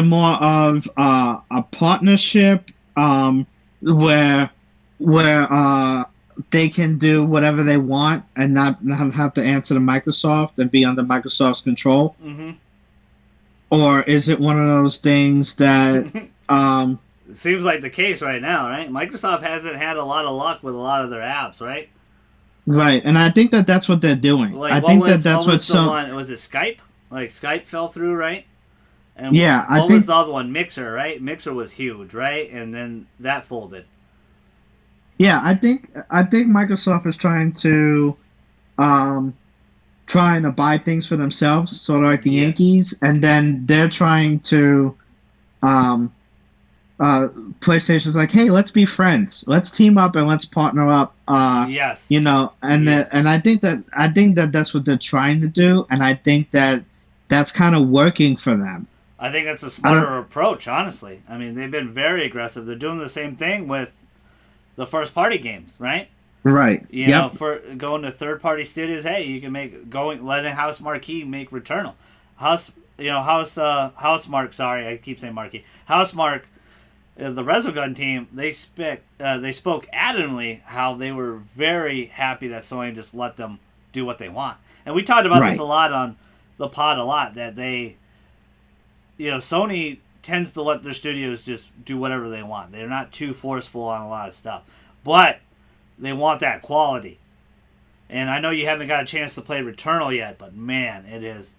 more of a partnership where where they can do whatever they want and not have to answer to Microsoft and be under Microsoft's control, Mm-hmm. or is it one of those things that um, It seems like the case right now, right? Microsoft hasn't had a lot of luck with a lot of their apps, right? right? And I think that that's what they're doing. Like I think that what that's what was the some one? Was it Skype? Like Skype fell through, right? And yeah, I what was think the other one? Mixer, right? Mixer was huge, right? And then that folded. yeah, I think Microsoft is um trying to buy things for themselves, sort of like the Yes. Yankees, and then they're trying to um PlayStation's like, hey, let's be friends, let's team up and let's partner up, Yes. Yes. and I think that that's what they're trying to do, and I think that that's kind of working for them. I think that's a I don't smarter approach, honestly. I mean, they've been very aggressive. They're doing the same thing with the first party games, right? Right. You know, Yep. for going to third party studios, hey, you can make going letting House Marquee make Returnal. House Housemark, sorry, I keep saying Marquee. Housemark, the Resogun team, they spoke adamantly how they were very happy that Sony just let them do what they want. And we talked about this a Right. lot on the pod a lot that Sony tends to let their studios just do whatever they want. They're not too forceful on a lot of stuff. But they want that quality. And I know you haven't got a chance to play Returnal yet, but man, it has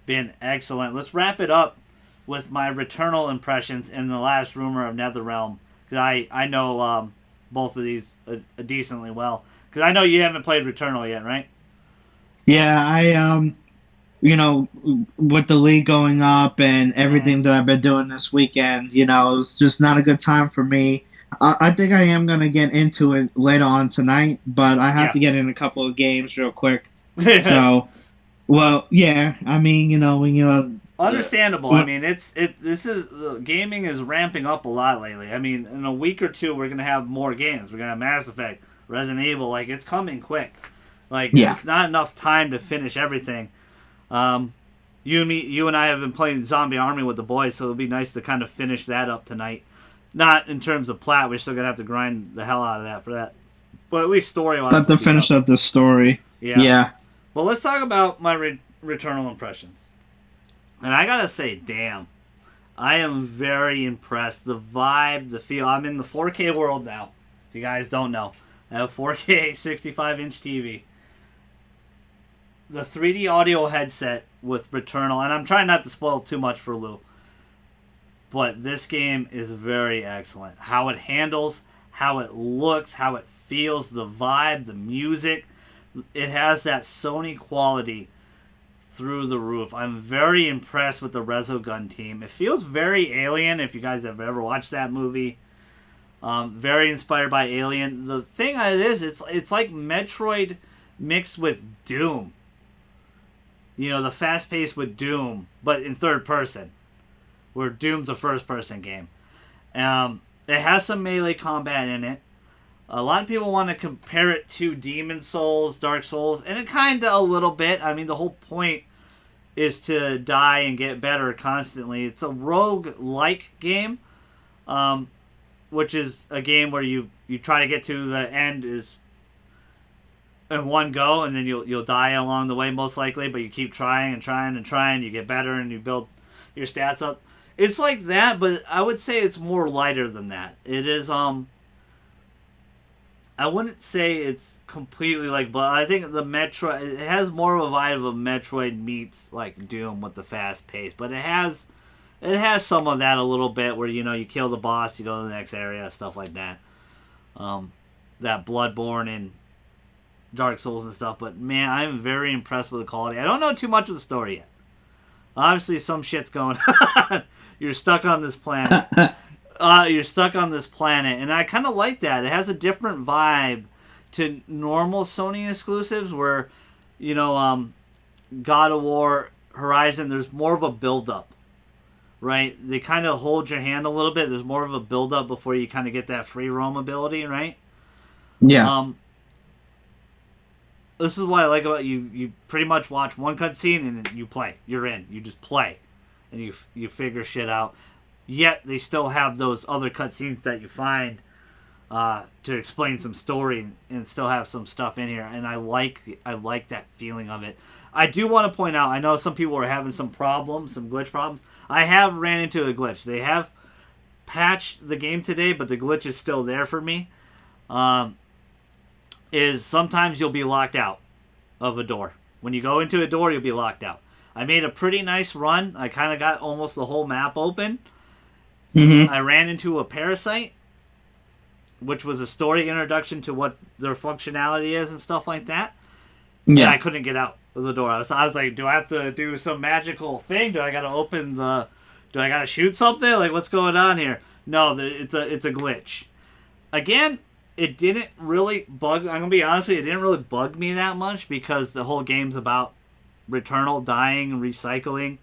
been excellent. Let's wrap it up with my Returnal impressions in the last rumor of NetherRealm. Because I know both of these decently well. Because I know you haven't played Returnal yet, right? Yeah, with the league going up and Mm-hmm. everything that I've been doing this weekend, it's just not a good time for me. I think I am going to get into it later on tonight, but I have Yeah. to get in a couple of games real quick. So, well, yeah, I mean, Understandable. I well, mean, this is gaming is ramping up a lot lately. I mean, in a week or two, we're gonna have more games. We're gonna have Mass Effect, Resident Evil. Like it's coming quick. Like yeah, it's not enough time to finish everything. Um, you and I have been playing Zombie Army with the boys, so it'll be nice to kind of finish that up tonight. Not in terms of plat, we're still gonna have to grind the hell out of that for that. But at least story wise, but to will be finish tough. up the story, Yeah. yeah. But let's talk about my Returnal impressions. And I gotta say, damn, I am very impressed. The vibe, the feel. I'm in the 4K world now. If you guys don't know, I have 4K 65-inch TV. The 3D audio headset with Returnal, and I'm trying not to spoil too much for Lou, but this game is very excellent. How it handles, how it looks, how it feels, the vibe, the music. It has that Sony quality through the roof. I'm very impressed with the Resogun team. It feels very Alien, if you guys have ever watched that movie. Very inspired by Alien. The thing it is, it's like Metroid mixed with Doom. You know, the fast pace with Doom, but in third person. Where Doom's a first person game. It has some melee combat in it. A lot of people want to compare it to Demon Souls, Dark Souls, and it kind of a little bit. I mean, the whole point is to die and get better constantly. It's a rogue-like game, which is a game where you try to get to the end is in one go, and then you'll die along the way most likely, but you keep trying and trying and trying. You get better and you build your stats up. It's like that, but I would say it's more lighter than that. It is I wouldn't say it's completely like, but I think the Metroid, it has more of a vibe of Metroid meets like Doom with the fast pace, but it has some of that a little bit where you kill the boss, you go to the next area, stuff like that. That Bloodborne and Dark Souls and stuff, but man, I'm very impressed with the quality. I don't know too much of the story yet. Obviously, some shit's going on. You're stuck on this planet. And I kind of like that. It has a different vibe to normal Sony exclusives, where, God of War, Horizon, there's more of a build-up, right? They kind of hold your hand a little bit. There's more of a build-up before you kind of get that free roam ability, right? Yeah. This is what I like about you. You pretty much watch one cutscene and you play. You're in. You just play, and you figure shit out. Yet they still have those other cutscenes that you find to explain some story and still have some stuff in here. And I like that feeling of it. I do want to point out. I know some people are having some problems, some glitch problems. I have ran into a glitch. They have patched the game today, but the glitch is still there for me. Is sometimes you'll be locked out of a door. When you go into a door, you'll be locked out. I made a pretty nice run. I kind of got almost the whole map open. Mm-hmm. I ran into a parasite, which was a story introduction to what their functionality is and stuff like that. Yeah. And I couldn't get out of the door. I was like, do I have to do some magical thing? Do I got to shoot something? Like, what's going on here? No, it's a glitch. Again, it didn't really bug. I'm gonna be honest with you. It didn't really bug me that much because the whole game's about Returnal dying and recycling,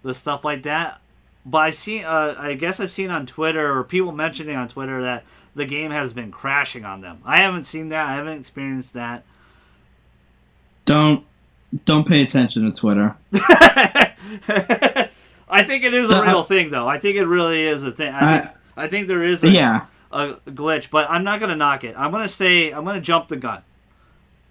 the stuff like that. But I guess I've seen on Twitter or people mentioning on Twitter that the game has been crashing on them. I haven't seen that. I haven't experienced that. Don't pay attention to Twitter. I think it is a real thing, though. I think it really is a thing. I think there is a glitch, but I'm not gonna knock it. I'm gonna jump the gun.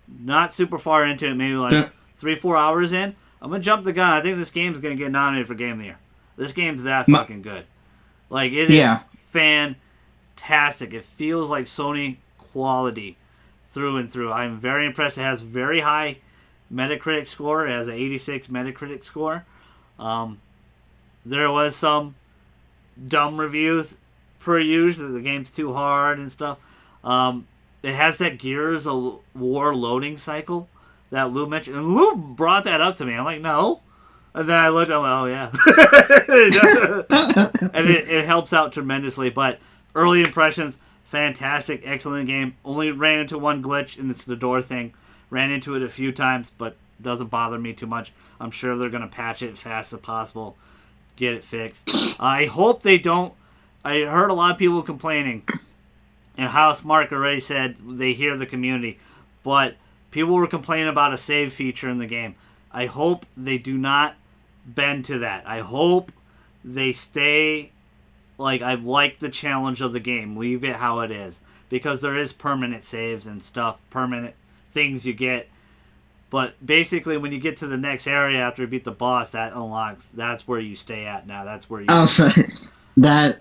Not super far into it, maybe like 3-4 hours in. I'm gonna jump the gun. I think this game's gonna get nominated for Game of the Year. This game's that fucking good. Like, it is fantastic. It feels like Sony quality through and through. I'm very impressed. It has very high Metacritic score. It has an 86 Metacritic score. There was some dumb reviews per usual that the game's too hard and stuff. It has that Gears of War loading cycle that Lou mentioned. And Lou brought that up to me. I'm like, no. And then I looked, I'm like, oh, yeah. And it helps out tremendously. But early impressions, fantastic, excellent game. Only ran into one glitch, and it's the door thing. Ran into it a few times, but doesn't bother me too much. I'm sure they're going to patch it as fast as possible, get it fixed. I hope they don't. I heard a lot of people complaining, and House Mark already said they hear the community, but people were complaining about a save feature in the game. I hope they do not bend to that. I hope they stay like I like the challenge of the game. Leave it how it is, because there is permanent saves and stuff, permanent things you get. But basically, when you get to the next area after you beat the boss, that unlocks. That's where you stay at now. That's where you. Oh, so that.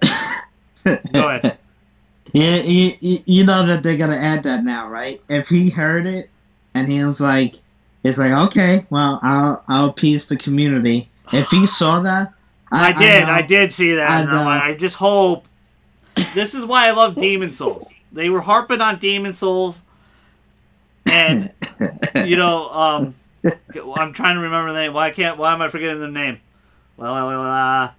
Go ahead. Yeah, you know that they're gonna add that now, right? If he heard it and he was like, it's like, okay, well, I'll appease the community. If he saw that, I did see that. I just hope. This is why I love Demon Souls. They were harping on Demon Souls, and I'm trying to remember the name. Why am I forgetting the name? Well,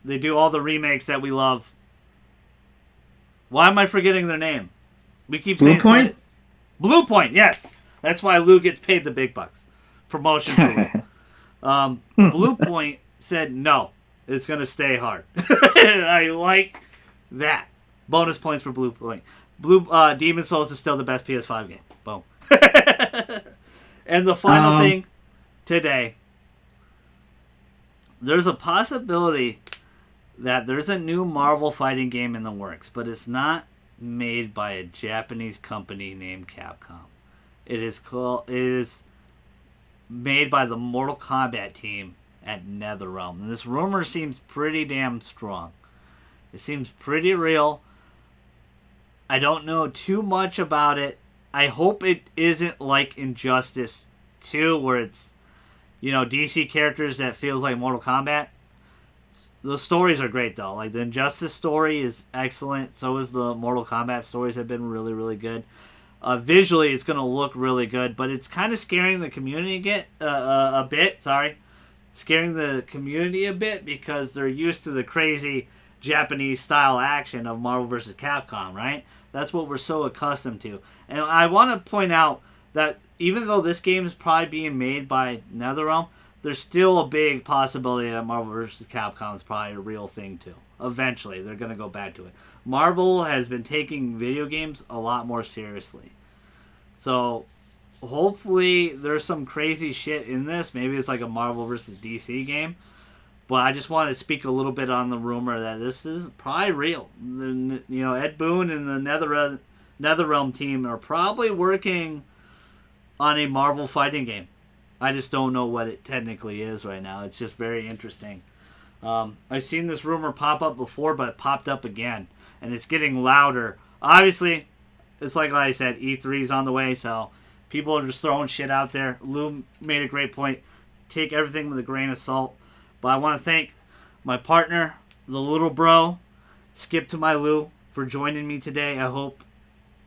they do all the remakes that we love. Why am I forgetting their name? We keep saying Blue Point. Blue Point, yes. That's why Lou gets paid the big bucks. Promotion for Lou. Blue Point said no. It's gonna stay hard. I like that. Bonus points for Blue Point. Demon Souls is still the best PS5 game. Boom. And the final thing today. There's a possibility that there's a new Marvel fighting game in the works, but it's not made by a Japanese company named Capcom. It is made by the Mortal Kombat team at NetherRealm. And this rumor seems pretty damn strong. It seems pretty real. I don't know too much about it. I hope it isn't like Injustice 2, where it's, DC characters that feels like Mortal Kombat. The stories are great, though. Like, the Injustice story is excellent. So is the Mortal Kombat stories have been really, really good. Visually, it's going to look really good, but it's kind of scaring the community a bit. Scaring the community a bit because they're used to the crazy Japanese-style action of Marvel vs. Capcom, right? That's what we're so accustomed to. And I want to point out that even though this game is probably being made by NetherRealm, there's still a big possibility that Marvel vs. Capcom is probably a real thing, too. Eventually, they're going to go back to it. Marvel has been taking video games a lot more seriously. So, hopefully, there's some crazy shit in this. Maybe it's like a Marvel vs. DC game. But I just want to speak a little bit on the rumor that this is probably real. Ed Boon and the NetherRealm team are probably working on a Marvel fighting game. I just don't know what it technically is right now. It's just very interesting. I've seen this rumor pop up before, but it popped up again. And it's getting louder. Obviously, it's like I said, E3's on the way, so people are just throwing shit out there. Lou made a great point. Take everything with a grain of salt. But I want to thank my partner, the little bro, Skip to my Lou, for joining me today. I hope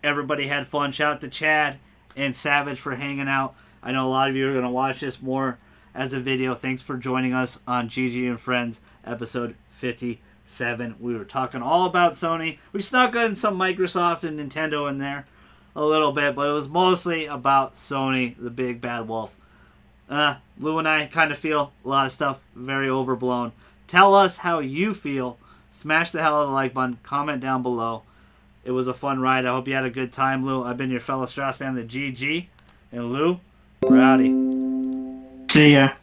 everybody had fun. Shout out to Chad and Savage for hanging out. I know a lot of you are going to watch this more as a video. Thanks for joining us on GG and Friends, episode 57. We were talking all about Sony. We snuck in some Microsoft and Nintendo in there a little bit, but it was mostly about Sony, the big bad wolf. Lou and I kind of feel a lot of stuff very overblown. Tell us how you feel. Smash the hell out of the like button. Comment down below. It was a fun ride. I hope you had a good time, Lou. I've been your fellow Strauss man, the GG. And Lou, we're outie. See ya.